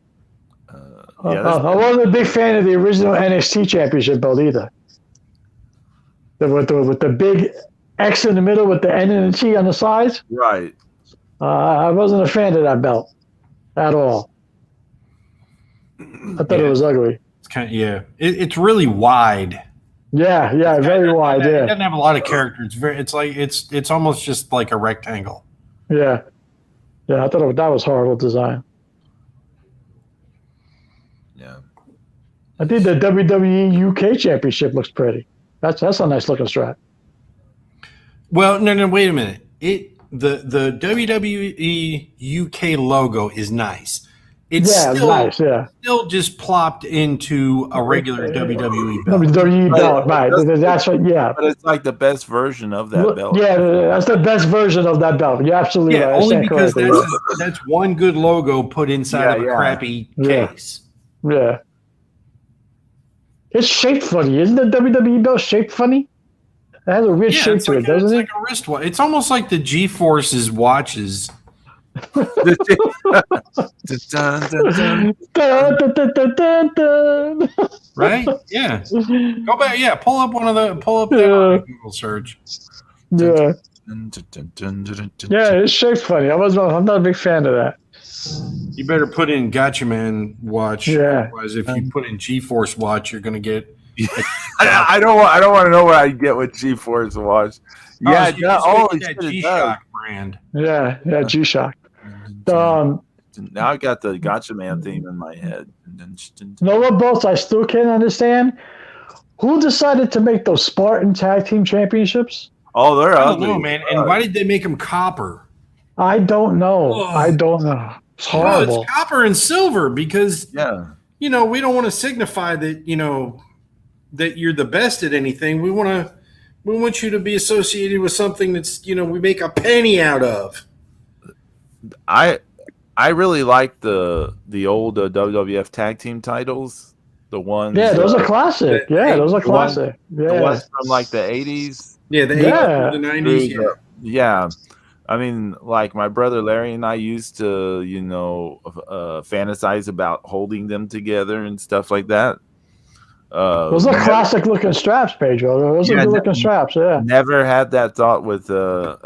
I wasn't a big fan of the original NXT Championship belt either. With the big X in the middle with the N and the T on the sides. Right. I wasn't a fan of that belt at all. I thought it was ugly. It's kind of, it's really wide. Yeah, very wide. It Yeah, doesn't have a lot of character. It's almost just like a rectangle. yeah. I thought that was horrible design. Yeah. I think the WWE UK Championship looks pretty. That's a nice looking strap. Well, no, wait a minute. The WWE UK logo is nice. It's nice. Yeah, still just plopped into a regular WWE belt. WWE belt, right? That's what. Yeah, but it's like the best version of that belt. Yeah, that's the best version of that belt. You're absolutely right. Only because that's one good logo put inside of a crappy case. Yeah. It's shaped funny, isn't the WWE belt shaped funny? It has a weird shape to it, doesn't it? It's like a wristwatch. It's almost like the G-Force's watches. Right? Yeah. Go back. Yeah. Pull up that Google search. Yeah. Yeah, it's shaped funny. I'm not a big fan of that. You better put in Gotcha Man watch. Yeah. Otherwise, if you put in G-Force watch, you're going to get. I don't want to know what I get with G-Force watch. Yeah, that G-Shock brand. Yeah, G-Shock. Now I got the Gotcha Man theme in my head. Know what belts I still can't understand? Who decided to make those Spartan Tag Team Championships? Oh, they're ugly. I don't know, man. And why did they make them copper? I don't know. It's horrible. It's copper and silver because we don't want to signify that that you're the best at anything. We want you to be associated with something that's we make a penny out of. I really like the old WWF tag team titles. The ones. Yeah, those are classic. Those are classic. The ones from like the 80s. Yeah, the 80s, the 90s. Yeah. I mean, like my brother Larry and I used to, fantasize about holding them together and stuff like that. Those are classic looking straps, Pedro. Those are good looking straps. Yeah. Never had that thought with the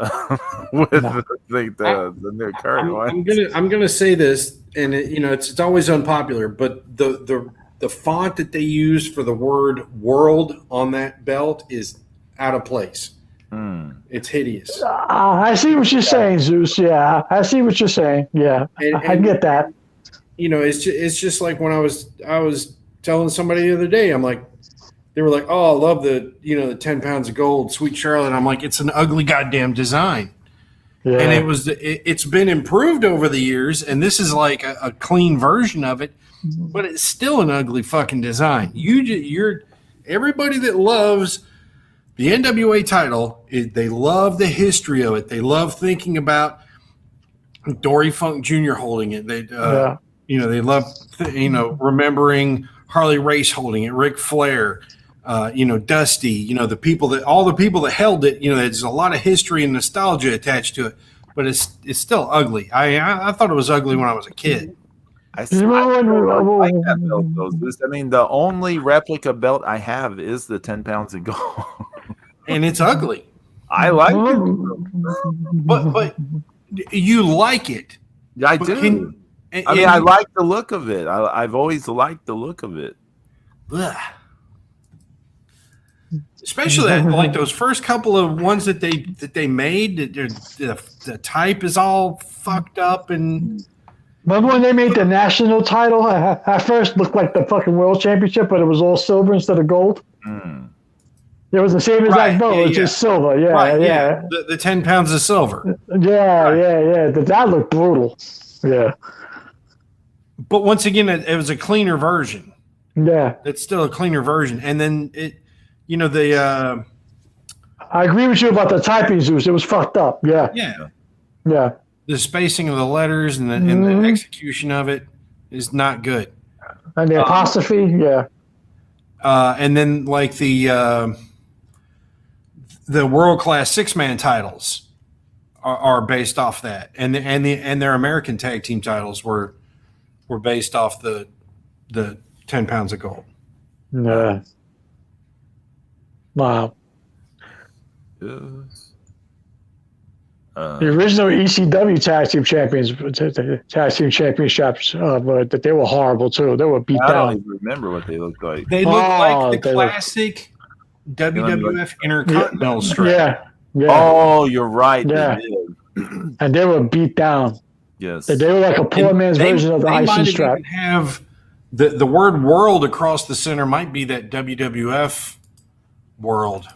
new current one. I'm gonna say this, and it's always unpopular, but the font that they use for the word "world" on that belt is out of place. It's hideous. I see what you're saying, Zeus. Yeah, I see what you're saying. Yeah, I get that. It's just like when I was telling somebody the other day, I'm like, they were like, "Oh, I love the 10 pounds of gold, Sweet Charlotte." I'm like, it's an ugly goddamn design. Yeah. And it's been improved over the years, and this is like a clean version of it, but it's still an ugly fucking design. You're everybody that loves the NWA title, they love the history of it. They love thinking about Dory Funk Jr. holding it. They love remembering Harley Race holding it, Ric Flair, Dusty, all the people that held it. There's a lot of history and nostalgia attached to it, but it's still ugly. I thought it was ugly when I was a kid. I like that belt, though. I mean, the only replica belt I have is the 10 pounds of gold, and it's ugly. I like it, but you like it. I do. I like the look of it. I've always liked the look of it. Ugh. Especially like those first couple of ones that they made. The type is all fucked up. And remember when they made the national title? At first, looked like the fucking world championship, but it was all silver instead of gold. It was the same exact belt, it's just silver. Yeah. The 10 pounds of silver. Yeah. That looked brutal. Yeah. But once again, it was a cleaner version. Yeah. It's still a cleaner version. And then I agree with you about the typing, Zeus. It was fucked up. Yeah. Yeah. The spacing of the letters and the execution of it is not good. And the apostrophe, yeah. And then like the world class 6-man titles are based off that, and their American tag team titles were based off the 10 pounds of gold. Yeah. Wow. Yes. The original ECW tag team champions, tag team championships, but they were horrible too. They were beat down. I don't even remember what they looked like. They look like the classic WWF Intercontinental strap. Yeah. Oh, you're right. Yeah. And they were beat down. Yes. They were like a poor man's version of the IC strap. Even have the word "world" across the center might be that WWF world.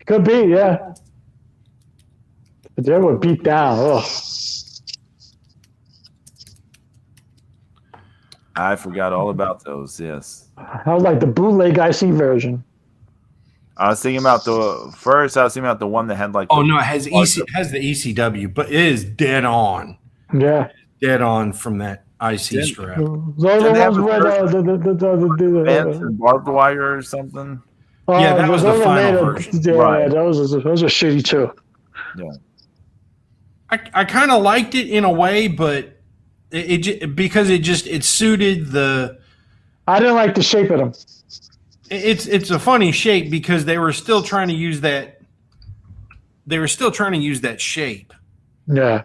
Could be, yeah. But they were beat down. Ugh. I forgot all about those. Yes. I was like the bootleg IC version. I was thinking about the one that had like. Oh no, it has the ECW, but it is dead on. Yeah. Dead on from that IC strap. Those are the ones where fence and barbed wire or something. Yeah, that was the final version. Yeah, right. those are shitty too. Yeah. I kind of liked it in a way, but because it suited the. I didn't like the shape of them. It's a funny shape because they were still trying to use that. They were still trying to use that shape. Yeah.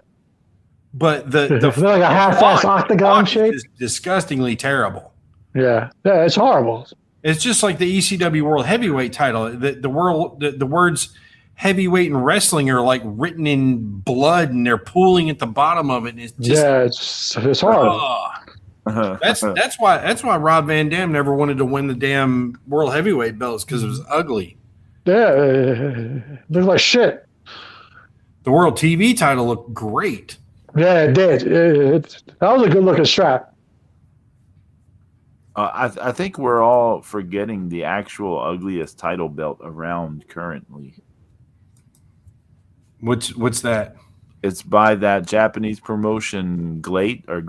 But the like a half-ass octagon shape is disgustingly terrible. Yeah, it's horrible. It's just like the ECW World Heavyweight title. The words heavyweight and wrestling are like written in blood, and they're pooling at the bottom of it. And it's just it's horrible. That's why Rob Van Dam never wanted to win the damn World Heavyweight belts, because it was ugly. Yeah, it looked like shit. The World TV title looked great. Yeah, it did. That was a good looking strap. I think we're all forgetting the actual ugliest title belt around currently. What's that? It's by that Japanese promotion, Great or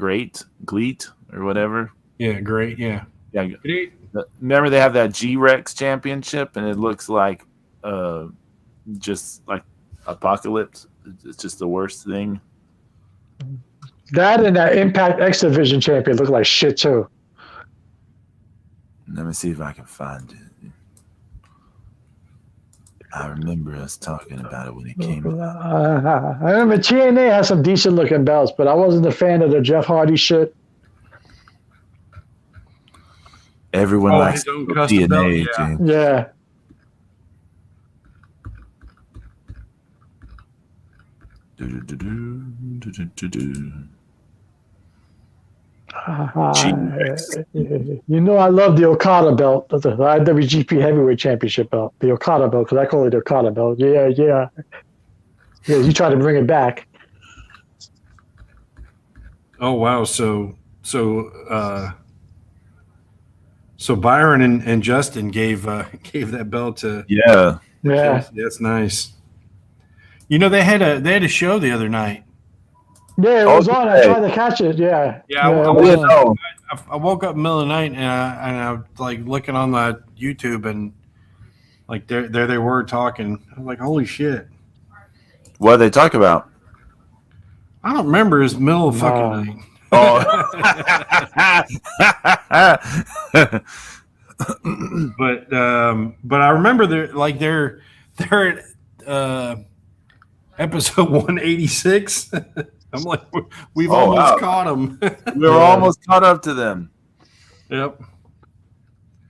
whatever. Yeah, great. Yeah. Great. Remember they have that G-Rex championship, and it looks like just like Apocalypse. It's just the worst thing. That and that Impact X Division champion look like shit too. Let me see if I can find it. I remember us talking about it when it came out. I remember TNA had some decent looking belts, but I wasn't a fan of the Jeff Hardy shit. Everyone likes his own custom belt, TNA, yeah. James. Yeah. You know, I love the Okada belt, the IWGP Heavyweight Championship belt, the Okada belt, because I call it the Okada belt. Yeah. You try to bring it back. Oh wow! So Byron and Justin gave that belt to Yeah. That's nice. You know, they had a show the other night. Yeah, it was on. I tried to catch it. Yeah. Yeah, I woke up in the middle of the night and I was like looking on the YouTube and like there they were talking. I was like, holy shit! What did they talk about? I don't remember. It was middle of fucking night. Oh. But I remember they're at episode 186. I'm like, we've almost caught them. We were almost caught up to them. Yep.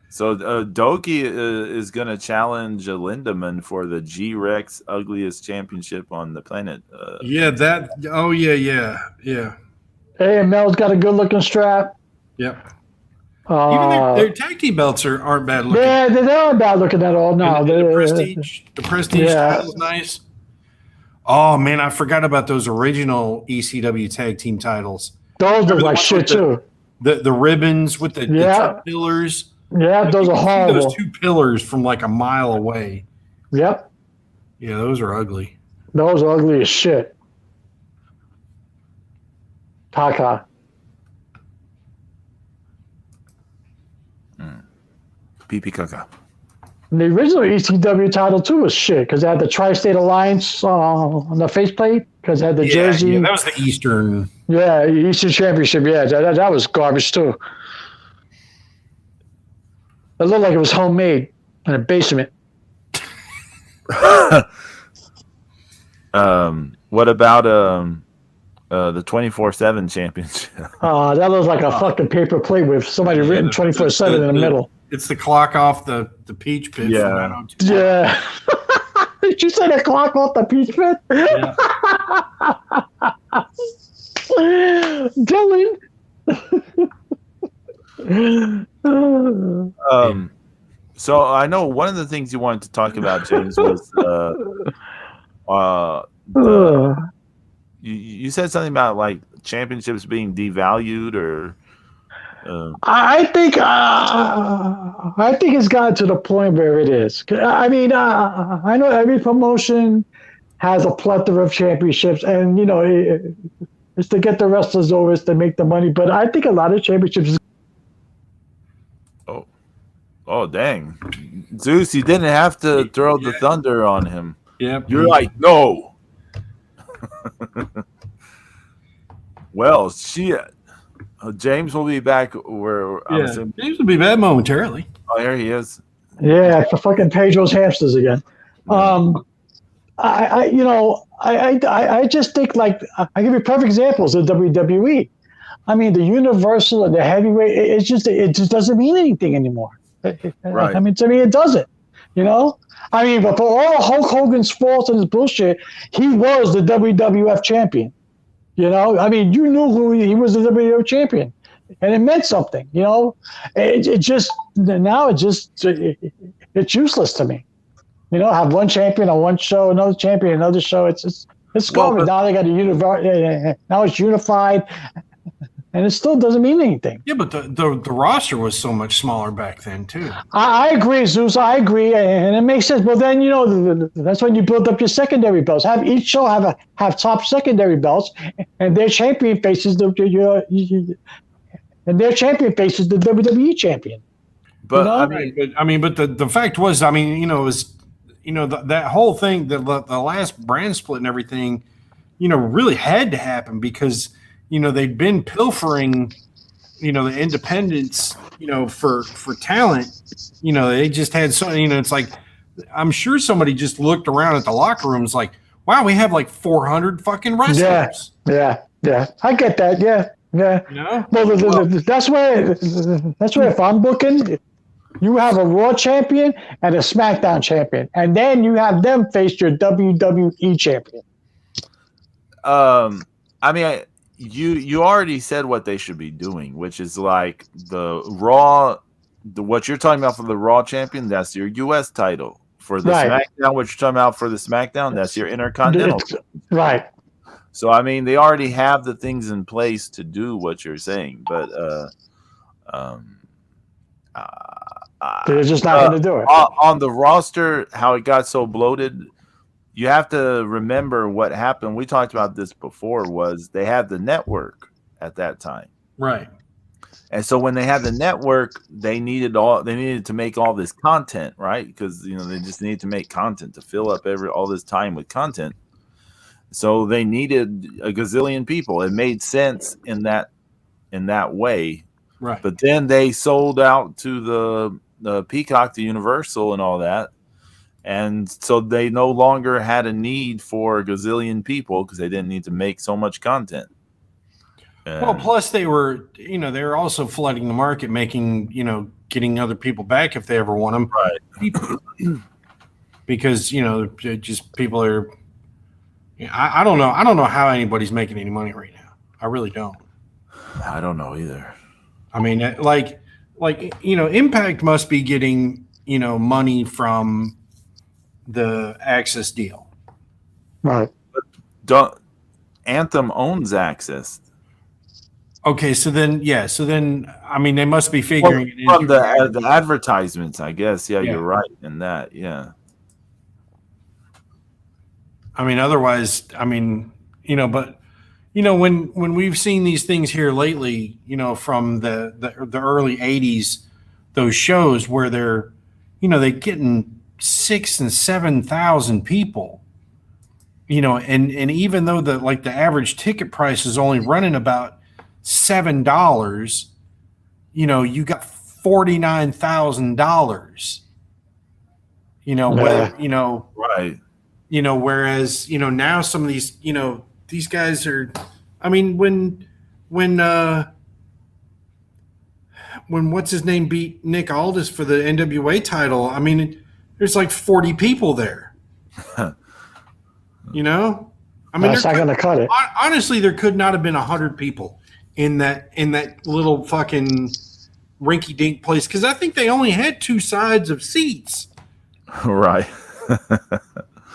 So Doki is going to challenge Lindemann for the G-Rex Ugliest Championship on the planet. Yeah. Hey, Mel's got a good looking strap. Yep. Even their tag team belts aren't bad looking. Yeah, they aren't bad looking at all. No, the prestige title's nice. Oh man, I forgot about those original ECW tag team titles. Those look like shit too. The ribbons with the two pillars. Yeah, those are horrible. Those two pillars from like a mile away. Yep. Yeah, those are ugly. Those are ugly as shit. Taka. PP Kaka. And the original ECW title too was shit because it had the Tri-State Alliance on the faceplate because it had the jersey. Yeah, that was the Eastern. Yeah, Eastern Championship. Yeah, that was garbage too. It looked like it was homemade in a basement. What about the 24/7 championship? That looks like a fucking paper plate with somebody written 24/7 in the middle. It's the clock off the Peach Pit. Yeah. Yeah. Did you say the clock off the Peach Pit? Yeah. Dylan. So I know one of the things you wanted to talk about, James, was you said something about like championships being devalued, or I think it's gotten to the point where it is. I mean, I know every promotion has a plethora of championships, and you know, it's to get the wrestlers over, it's to make the money. But I think a lot of championships. Oh dang, Zeus! You didn't have to throw the thunder on him. Yep. You're like, no. Well, James will be back. James will be back momentarily. Oh, here he is. Yeah, for fucking Pedro's hamsters again. I just think like I give you perfect examples of WWE. I mean, the Universal and the Heavyweight. It just doesn't mean anything anymore. Right. I mean, to me, it doesn't. You know. I mean, but for all Hulk Hogan's faults and his bullshit, he was the WWF champion. You know, I mean, you knew who he was, the WWF champion, and it meant something. You know, it's useless to me. You know, have one champion on one show, another champion, another show. It's garbage. Now they got now it's unified, and it still doesn't mean anything. Yeah, but the roster was so much smaller back then too. I agree, Zeus. I agree, and it makes sense. But then that's when you build up your secondary belts. Have each show have top secondary belts, and their champion faces the WWE champion. But But the fact was, that whole thing, the last brand split and everything, really had to happen because they'd been pilfering, the independents, for talent, they just had so, it's like, I'm sure somebody just looked around at the locker rooms like, wow, we have like 400 fucking wrestlers. Yeah. I get that. Yeah. Well, that's where if I'm booking, you have a Raw champion and a SmackDown champion, and then you have them face your WWE champion. I mean, you already said what they should be doing, which is like the Raw. What you're talking about for the Raw champion, that's your U.S. title. For the SmackDown, what you're talking about for the SmackDown, that's your Intercontinental. Right. So, I mean, they already have the things in place to do what you're saying, but they're just not going to do it. On the roster, how it got so bloated, you have to remember what happened. We talked about this before, was they had the network at that time. Right. And so when they had the network, they needed to make all this content, right? Because they just needed to make content to fill up all this time with content. So they needed a gazillion people. It made sense in that way. Right. But then they sold out to the Peacock, to Universal, and all that. And so they no longer had a need for a gazillion people because they didn't need to make so much content. Well, plus they were also flooding the market, making, getting other people back if they ever want them. Right. Because, just people are, I don't know. I don't know how anybody's making any money right now. I really don't. I don't know either. I mean, like, Impact must be getting, money from the Access deal. Right. But Anthem owns Access. Okay, so then, I mean, they must be figuring it from the advertisements, I guess. Yeah, you're right in that. Yeah. I mean, otherwise, I mean, but when we've seen these things here lately, from the early '80s, those shows where they're getting 6,000 and 7,000 people, and even though the average ticket price is only running about $7, you got $49,000. Right. Whereas now some of these these guys are. I mean, when what's his name beat Nick Aldis for the NWA title, I mean, there's like 40 people there. I mean, that's not going to cut it. Honestly, there could not have been 100 people in that little fucking rinky-dink place, because I think they only had two sides of seats. Right.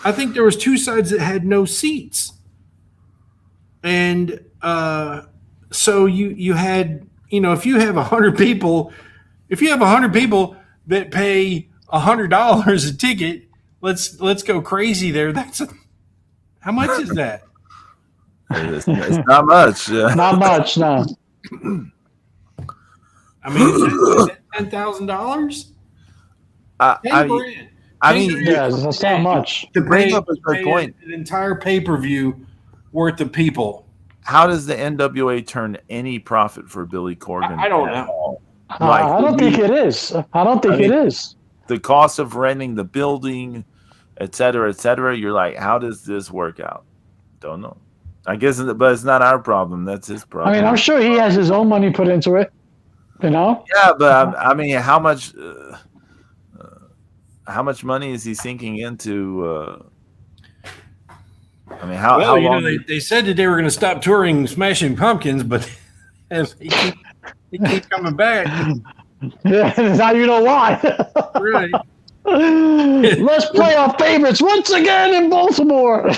I think there was two sides that had no seats, and so you had if you have 100 people, that pay $100 a ticket, let's go crazy there. How much is that? It's not much. Yeah. Not much, no. I mean, is that $10,000? I mean, that's not much. To bring up a good point, an entire pay-per-view worth of people. How does the NWA turn any profit for Billy Corgan? I don't know. I don't think it is. I don't think it is. The cost of renting the building, et cetera, you're like, how does this work out? Don't know. I guess, but it's not our problem. That's his problem. I mean, I'm sure he has his own money put into it. Yeah, but I mean, how much money is he sinking into? I mean, how long? They said that they were going to stop touring Smashing Pumpkins, but he keep coming back. Yeah, now you know why. Right. Let's play our favorites once again in Baltimore.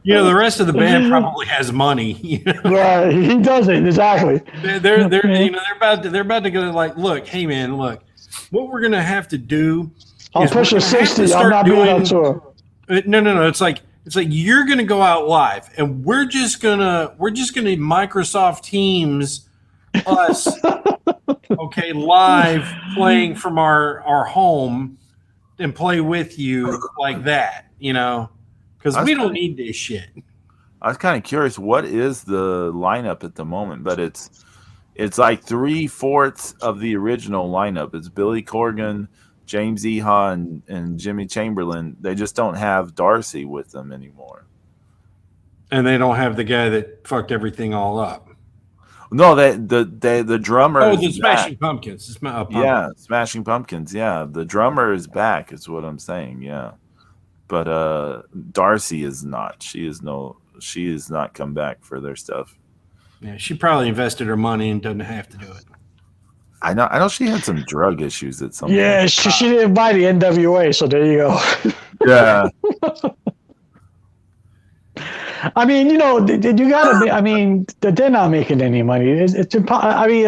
The rest of the band probably has money. Right, he doesn't exactly. They're about to go like, look, hey man, look, what we're gonna have to do. I'll push a 60. I'm not being on tour. No. It's like you're gonna go out live, and we're just gonna Microsoft Teams us, okay, live playing from our home and play with you like that, because we don't need this shit. I was kind of curious, what is the lineup at the moment? But it's It's like 3/4 of the original lineup. It's Billy Corgan, James Eha, and Jimmy Chamberlain. They just don't have Darcy with them anymore. And they don't have the guy that fucked everything all up. No, the drummer. Oh, is the Smashing back. Pumpkins. Yeah, Smashing Pumpkins. Yeah, the drummer is back. Is what I'm saying. Yeah, but Darcy is not. She is not come back for their stuff. Yeah, she probably invested her money and doesn't have to do it. I know she had some drug issues at some Yeah, point. she didn't buy the NWA, so there you go. Yeah. I mean, you gotta be. I mean, they're not making any money. It's impossible. I mean,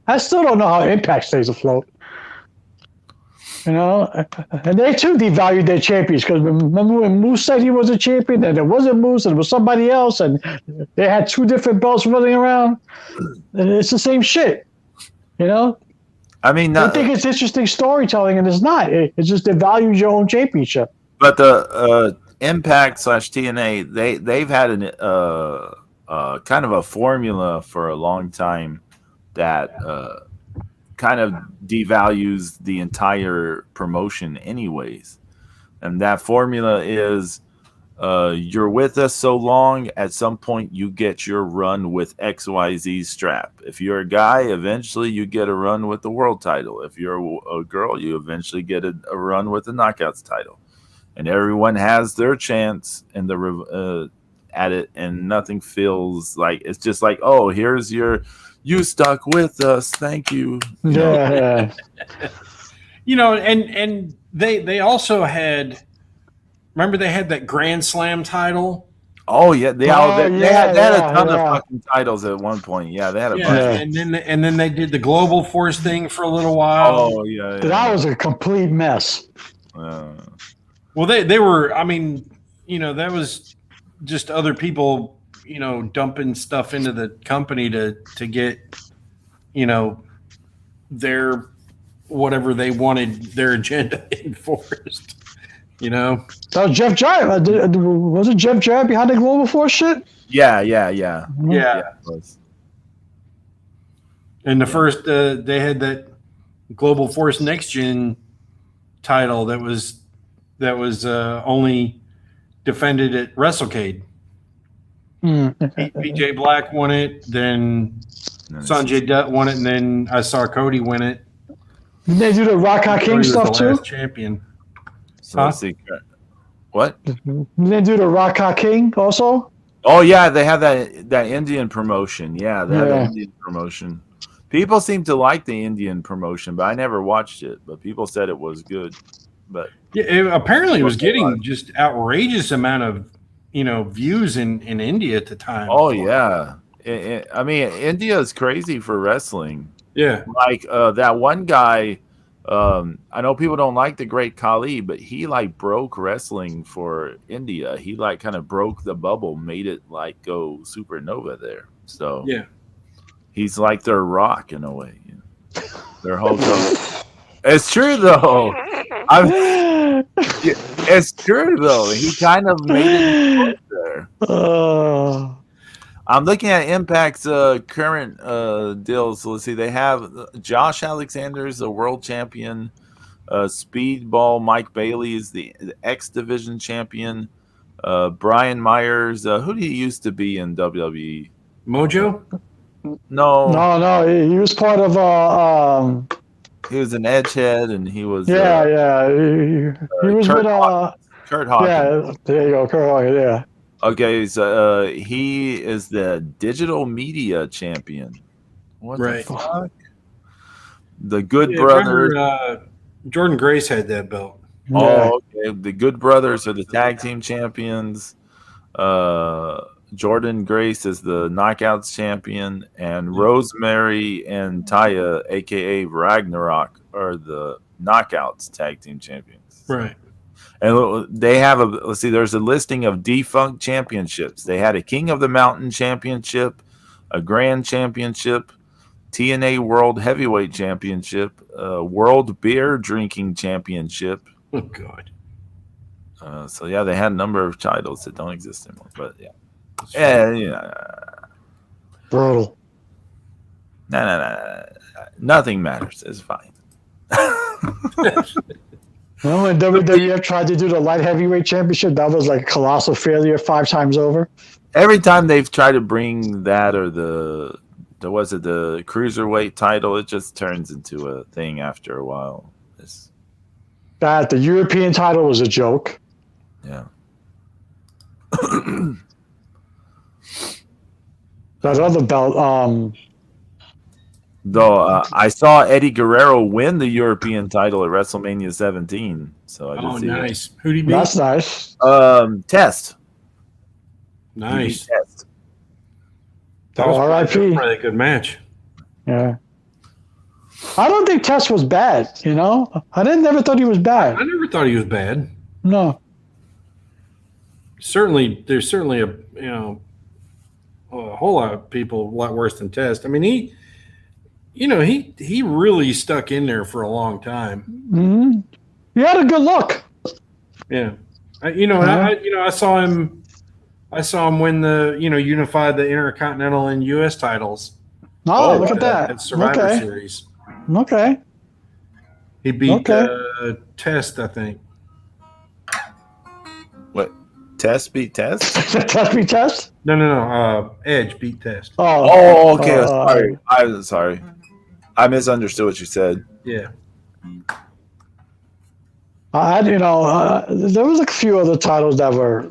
I still don't know how Impact stays afloat. And they too devalued their champions because remember when Moose said he was a champion and it wasn't Moose and it was somebody else and they had 2 different belts running around. And it's the same shit, I mean, I think it's interesting storytelling and it's not. It just devalues your own championship. but the Impact / TNA, they've had an kind of a formula for a long time that kind of devalues the entire promotion anyways. And that formula is you're with us so long, at some point you get your run with XYZ strap. If you're a guy, eventually you get a run with the world title. If you're a girl, you eventually get a run with the knockouts title. And everyone has their chance in the at it, and nothing feels like it's just like, oh, here's you stuck with us, thank you. Yeah. And they also had. Remember, they had that Grand Slam title. Oh yeah, they had a ton of yeah. fucking titles at one point. Yeah, they had a bunch. And then they did the Global Force thing for a little while. Oh yeah. That was a complete mess. Well, they were. I mean, that was just other people, dumping stuff into the company to get, their whatever they wanted their agenda enforced. So Jeff Jarrett, wasn't Jeff Jarrett behind the Global Force shit? Yeah. Yeah. And the first, they had that Global Force Next Gen title that was only defended at WrestleCade. PJ Black won it, then Sanjay Dutt won it, and then I saw Cody win it. Did they do the Rock King stuff too? Champion. What? Did they do the Rock King also? Oh yeah, they had that Indian promotion. Yeah, they had that Indian promotion. People seem to like the Indian promotion, but I never watched it. But people said it was good. But yeah, apparently it was getting just outrageous amount of views in India at the time. Oh yeah, I mean India is crazy for wrestling. Yeah, like that one guy. I know people don't like the Great Khali, but he broke wrestling for India. He kind of broke the bubble, made it go supernova there. So yeah, he's like their Rock in a way. Their whole It's true though. It's true though. He kind of made it there. I'm looking at Impact's current deals. So let's see. They have Josh Alexander's the world champion. Speedball Mike Bailey is the X Division champion. Brian Myers, who did he used to be in WWE? Mojo? No. He was part of. He was an Edgehead, and he was. He was Kurt with Kurt Hawkins. Yeah, there you go, Kurt Hawkins. Yeah. Okay, so he is the digital media champion. What the fuck? The Good Brothers. Remember, Jordan Grace had that belt. Oh, okay. The Good Brothers are the tag team champions. Jordan Grace is the Knockouts champion, and Rosemary and Taya, aka Ragnarok, are the Knockouts tag team champions. Right. And they have let's see, there's a listing of defunct championships. They had a King of the Mountain championship, a Grand championship, TNA World Heavyweight Championship, World Beer Drinking Championship. Oh, God. So, yeah, they had a number of titles that don't exist anymore. But, yeah. Yeah. Brutal. No. Nothing matters. It's fine. Remember when WWF tried to do the light heavyweight championship? That was like a colossal failure 5 times over. Every time they've tried to bring that or the cruiserweight title, it just turns into a thing after a while. That the European title was a joke. Yeah. That other belt, Though I saw Eddie Guerrero win the European title at WrestleMania 17, so I did see nice. Who'd he beat? that's nice. Test. Nice. Test. That was R.I.P. probably a good match. Yeah. I don't think Test was bad, you know? I never thought he was bad. I never thought he was bad. No. There's certainly a whole lot of people a lot worse than Test. I mean, he really stuck in there for a long time. Mm-hmm. He had a good look. Yeah, I saw him. I saw him win the unify the Intercontinental and U.S. titles. Oh, look at that! At Survivor Okay. Series. Okay. He beat Test, I think. What? Test beat Test? Test me test. No. Edge beat Test. Oh, okay. Sorry. I'm sorry. I misunderstood what you said. Yeah. There was a few other titles that were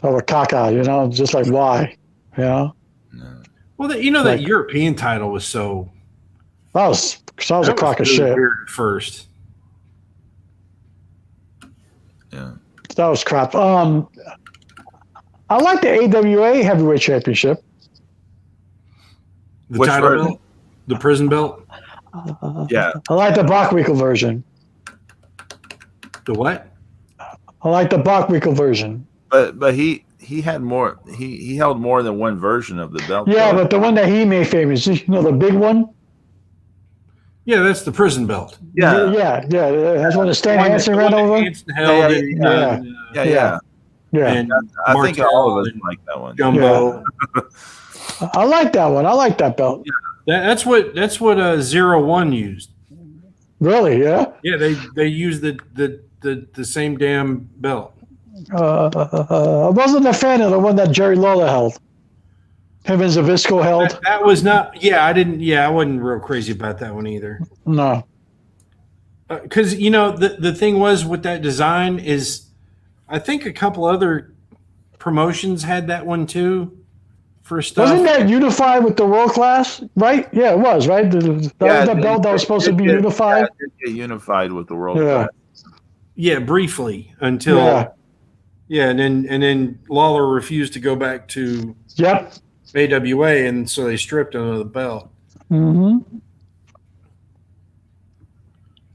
caca, just like why, Well, that European title was so. That was a crock of really shit. Weird at first. Yeah. That was crap. I like the AWA Heavyweight Championship. The Which title version? belt, the prison belt. Yeah. I like the Bockwinkel version. The what? I like the Bockwinkel version. But he had more. He held more than one version of the belt. Yeah, though. but the one that he made famous, the big one. Yeah, that's the prison belt. Yeah. That's one that Stan Hansen ran over. Hansen held Yeah. And I think all of us and like that one. Jumbo. I like that one. I like that belt. That's what 01 used. Really? Yeah. Yeah, they used the same damn belt. I wasn't a fan of the one that Jerry Lawler held. Him and Zbyszko held. That was not. Yeah, I wasn't real crazy about that one either. No. Because the thing was with that design is, I think a couple other promotions had that one too. For stuff. Wasn't that unified with the World Class? Right? Yeah, it was, right? That was the belt that was supposed to be unified? Yeah, it did get unified with the world. Yeah. Yeah, briefly until and then Lawler refused to go back to AWA, and so they stripped him of the belt. Mm-hmm.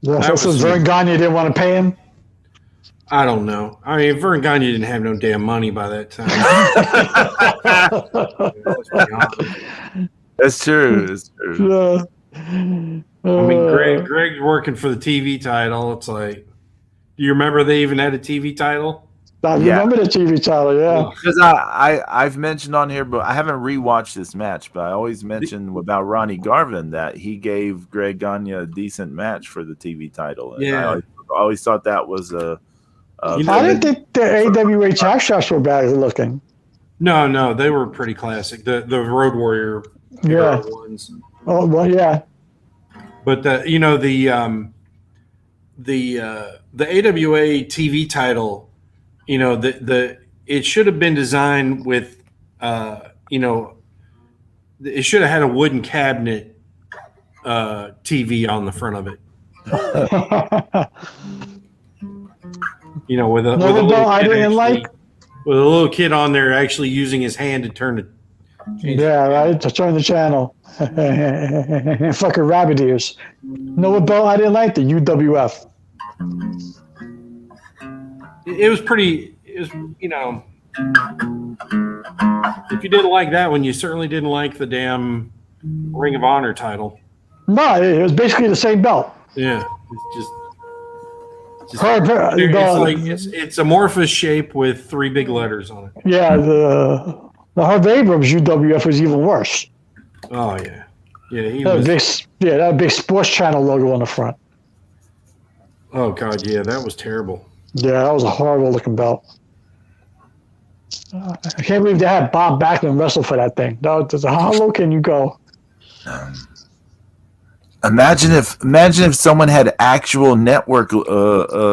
Yeah, so Vern Gagne didn't want to pay him? I don't know. I mean, Vern Gagne didn't have no damn money by that time. That's true. It's true. I mean, Greg's working for the TV title. It's like, do you remember they even had a TV title? I remember the TV title, yeah. Because I've mentioned on here, but I haven't rewatched this match, but I always mention about Ronnie Garvin that he gave Greg Gagne a decent match for the TV title. And I always thought that was a I didn't think the AWA tag straps were bad looking. No, they were pretty classic. The Road Warrior ones. Oh well, yeah. But the AWA TV title, it should have been designed with, it should have had a wooden cabinet TV on the front of it. With a little kid on there actually using his hand to turn it. To turn the channel. Fucking rabbit ears. Know what belt I didn't like? The UWF. It was pretty. If you didn't like that one, you certainly didn't like the damn Ring of Honor title. No, it was basically the same belt. Yeah, it's amorphous shape with 3 big letters on it. Yeah, the Herb Abrams UWF was even worse. Oh yeah. Yeah, he That was. that big sports channel logo on the front. Oh God, yeah, that was terrible. Yeah, that was a horrible looking belt. I can't believe they had Bob Backlund wrestle for that thing. How low can you go? Imagine if someone had actual network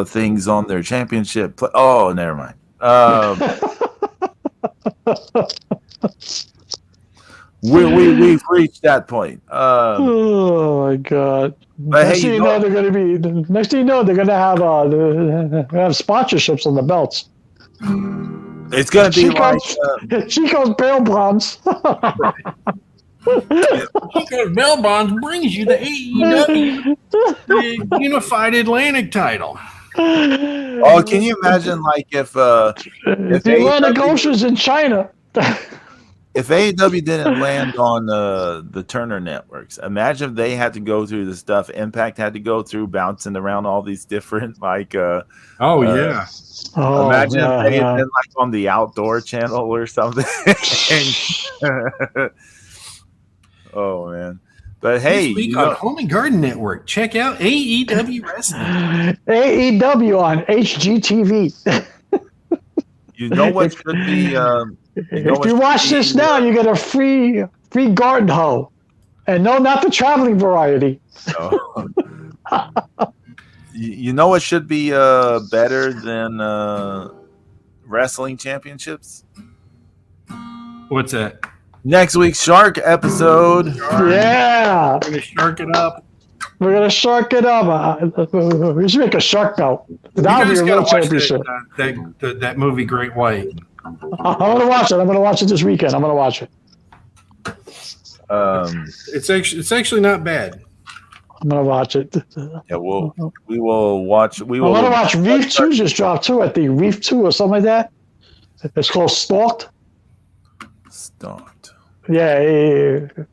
things on their championship. Oh, never mind. We've reached that point. Oh my God! But Next hey, thing you know, they're going to be. Next thing you know, they're going to have sponsorships on the belts. it's going to be Chico's Bail Bonds. Chico's Bail Bonds brings you the AEW the Unified Atlantic title. Oh, can you imagine if the Atlantic Ocean's in China. If AEW didn't land on the Turner networks, imagine if they had to go through the stuff Impact had to go through, bouncing around all these different yeah. Imagine if they had been on the Outdoor Channel or something. Oh man! But hey, this week on Home and Garden Network, check out AEW Wrestling. AEW on HGTV. You know what should be. If you watch this now, you get a free garden hoe, and no, not the traveling variety. No. You know what should be better than wrestling championships? What's that? Next week's Shark episode. Yeah, we're gonna shark it up. We're gonna shark it up. We should make a shark belt. That would be a real championship. That movie, Great White. I'm gonna watch it. I'm gonna watch it this weekend. I'm gonna watch it. It's actually not bad. I'm gonna watch it. Yeah, we will watch. I'm gonna watch Reef 2 just dropped too. I think Reef 2 or something like that. It's called Stalked. Stalked. Yeah,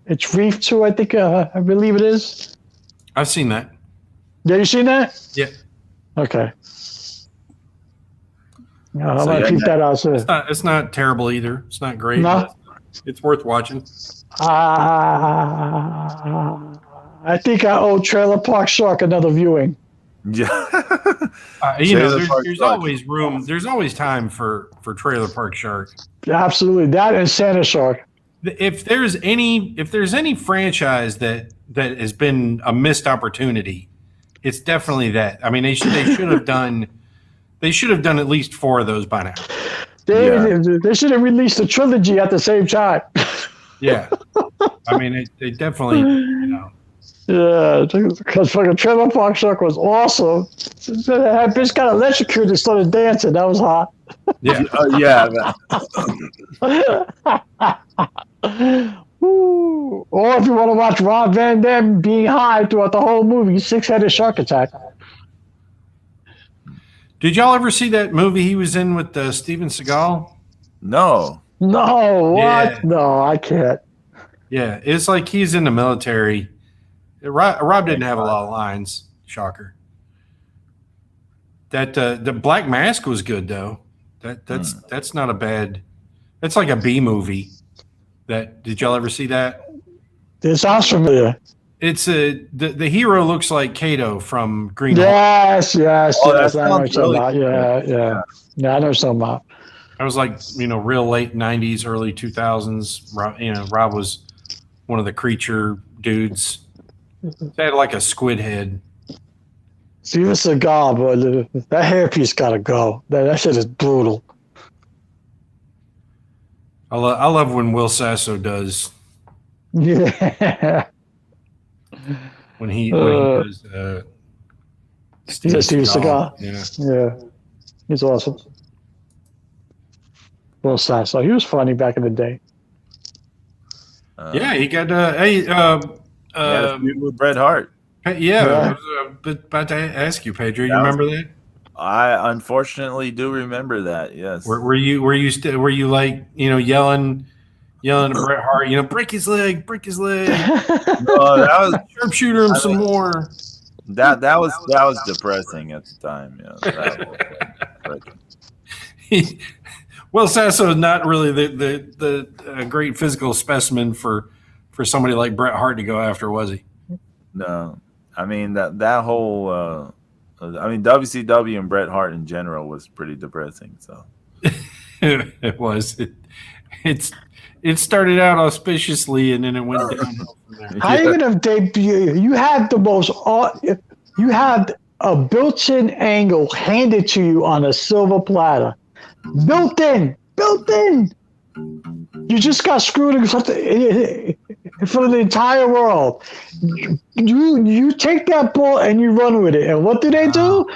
it's Reef 2. I think. I believe it is. I've seen that. Yeah, you seen that? Yeah. Okay. I'm gonna keep that out. So. It's not terrible either. It's not great. No. It's worth watching. I think I owe Trailer Park Shark another viewing. Yeah. There's always room. There's always time for Trailer Park Shark. Absolutely, that and Santa Shark. If there's any franchise that has been a missed opportunity, it's definitely that. I mean, they should have done. They should have done at least 4 of those by now. They should have released a trilogy at the same time. Yeah, I mean, they definitely, Yeah, because fucking Trailer Park Shark was awesome. That bitch got electrocuted and started dancing. That was hot. Yeah, Or if you want to watch Rob Van Dam being high throughout the whole movie, 6-headed shark attack. Did y'all ever see that movie he was in with Steven Seagal? No. No, what? Yeah. No, I can't. Yeah, it's like he's in the military. Rob didn't have a lot of lines. Shocker. That the Black Mask was good though. That's not a bad. That's like a B movie. Did y'all ever see that? It sounds familiar. It's the hero looks like Kato from Green. Yes. Oh, yes. I know what sounds you're really talking about. Yeah. I know what you're talking about. I was like, real late 90s, early 2000s. Rob was one of the creature dudes. They had like a squid head. Steven Seagal, but that hairpiece gotta go. That shit is brutal. I love when Will Sasso does. Yeah. When he does Steven Seagal. Yeah. He's awesome. Will Sasso. He was funny back in the day. Yeah, he got with Bret Hart. Yeah. I was about to ask you, Pedro. You remember that? I unfortunately do remember that. Yes. Were you like yelling at Bret Hart? Break his leg. No, that was sharpshooter him some more. That was depressing at the time. Yeah. Will Sasso is not really the great physical specimen for for somebody like Bret Hart to go after, was he? No, I mean that whole. I mean WCW and Bret Hart in general was pretty depressing. So It was. It started out auspiciously and then it went downhill from there. How are you gonna debut? You have the most. You have a built-in angle handed to you on a silver platter, built in. You just got screwed in front of the entire world. You take that ball and you run with it. And what do they do?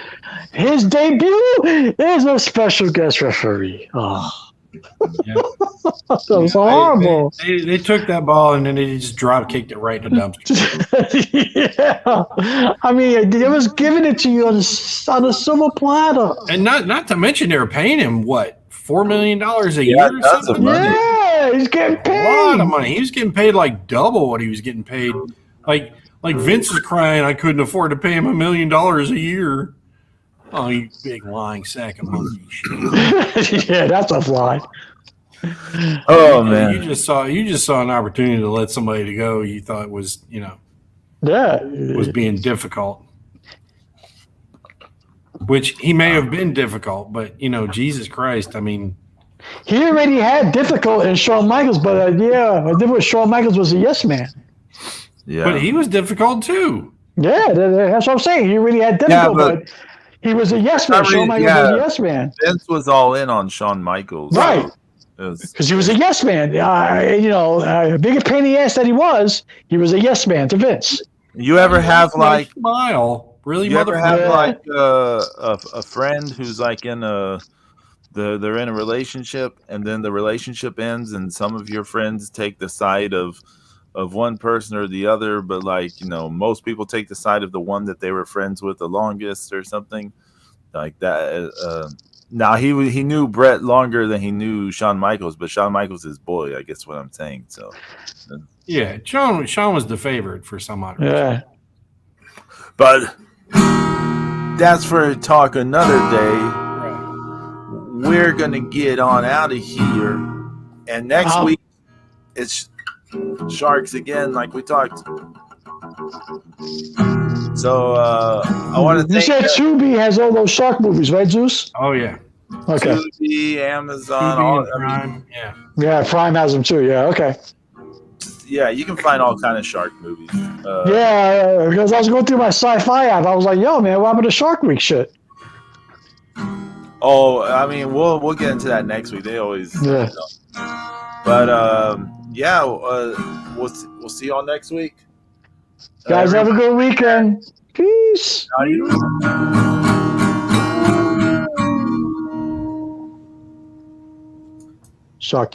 His debut is a special guest referee. Oh. Yeah. That was horrible. They took that ball and then they just drop kicked it right in the dumpster. Yeah. I mean, they was giving it to you on a silver platter. And not to mention they were paying him what, $4 million a year or that's something? money. Yeah, he's getting paid. A lot of money. He was getting paid like double what he was getting paid. Like Vince is crying, I couldn't afford to pay him $1 million a year. Oh, you big lying sack of monkey shit. Yeah, that's a lie. Oh man, You just saw an opportunity to let somebody to go you thought was, was being difficult. Which he may have been difficult, but Jesus Christ, I mean, he already had difficult in Shawn Michaels, but Shawn Michaels was a yes man. yeah, but he was difficult too. Yeah, that's what I'm saying. He really had difficult, but he was a yes man. Shawn Michaels was a yes man. Vince was all in on Shawn Michaels, right? Because he was a yes man. Big a pain in the ass that he was a yes man to Vince. You ever have like smile? Really, you ever have like a friend who's like they're in a relationship and then the relationship ends and some of your friends take the side of one person or the other, but most people take the side of the one that they were friends with the longest or something like that. Now he knew Bret longer than he knew Shawn Michaels, but Shawn Michaels is boy, I guess what I'm saying. So yeah, Shawn was the favorite for some odd reason. Yeah, but that's for talk another day. Right. We're gonna get on out of here, and next week it's Sharks again, like we talked. So I want to. You said Tubi has all those shark movies, right, Zeus? Oh yeah. Okay. Tubi, Amazon, TV and Prime. Yeah. Yeah, Prime has them too. Yeah. Okay. Yeah, you can find all kind of shark movies. Because I was going through my sci-fi app, I was like, "Yo, man, what happened to Shark Week shit?" Oh, I mean, we'll get into that next week. They always, But we'll see y'all next week. Guys, have a good weekend. Peace. Sharky.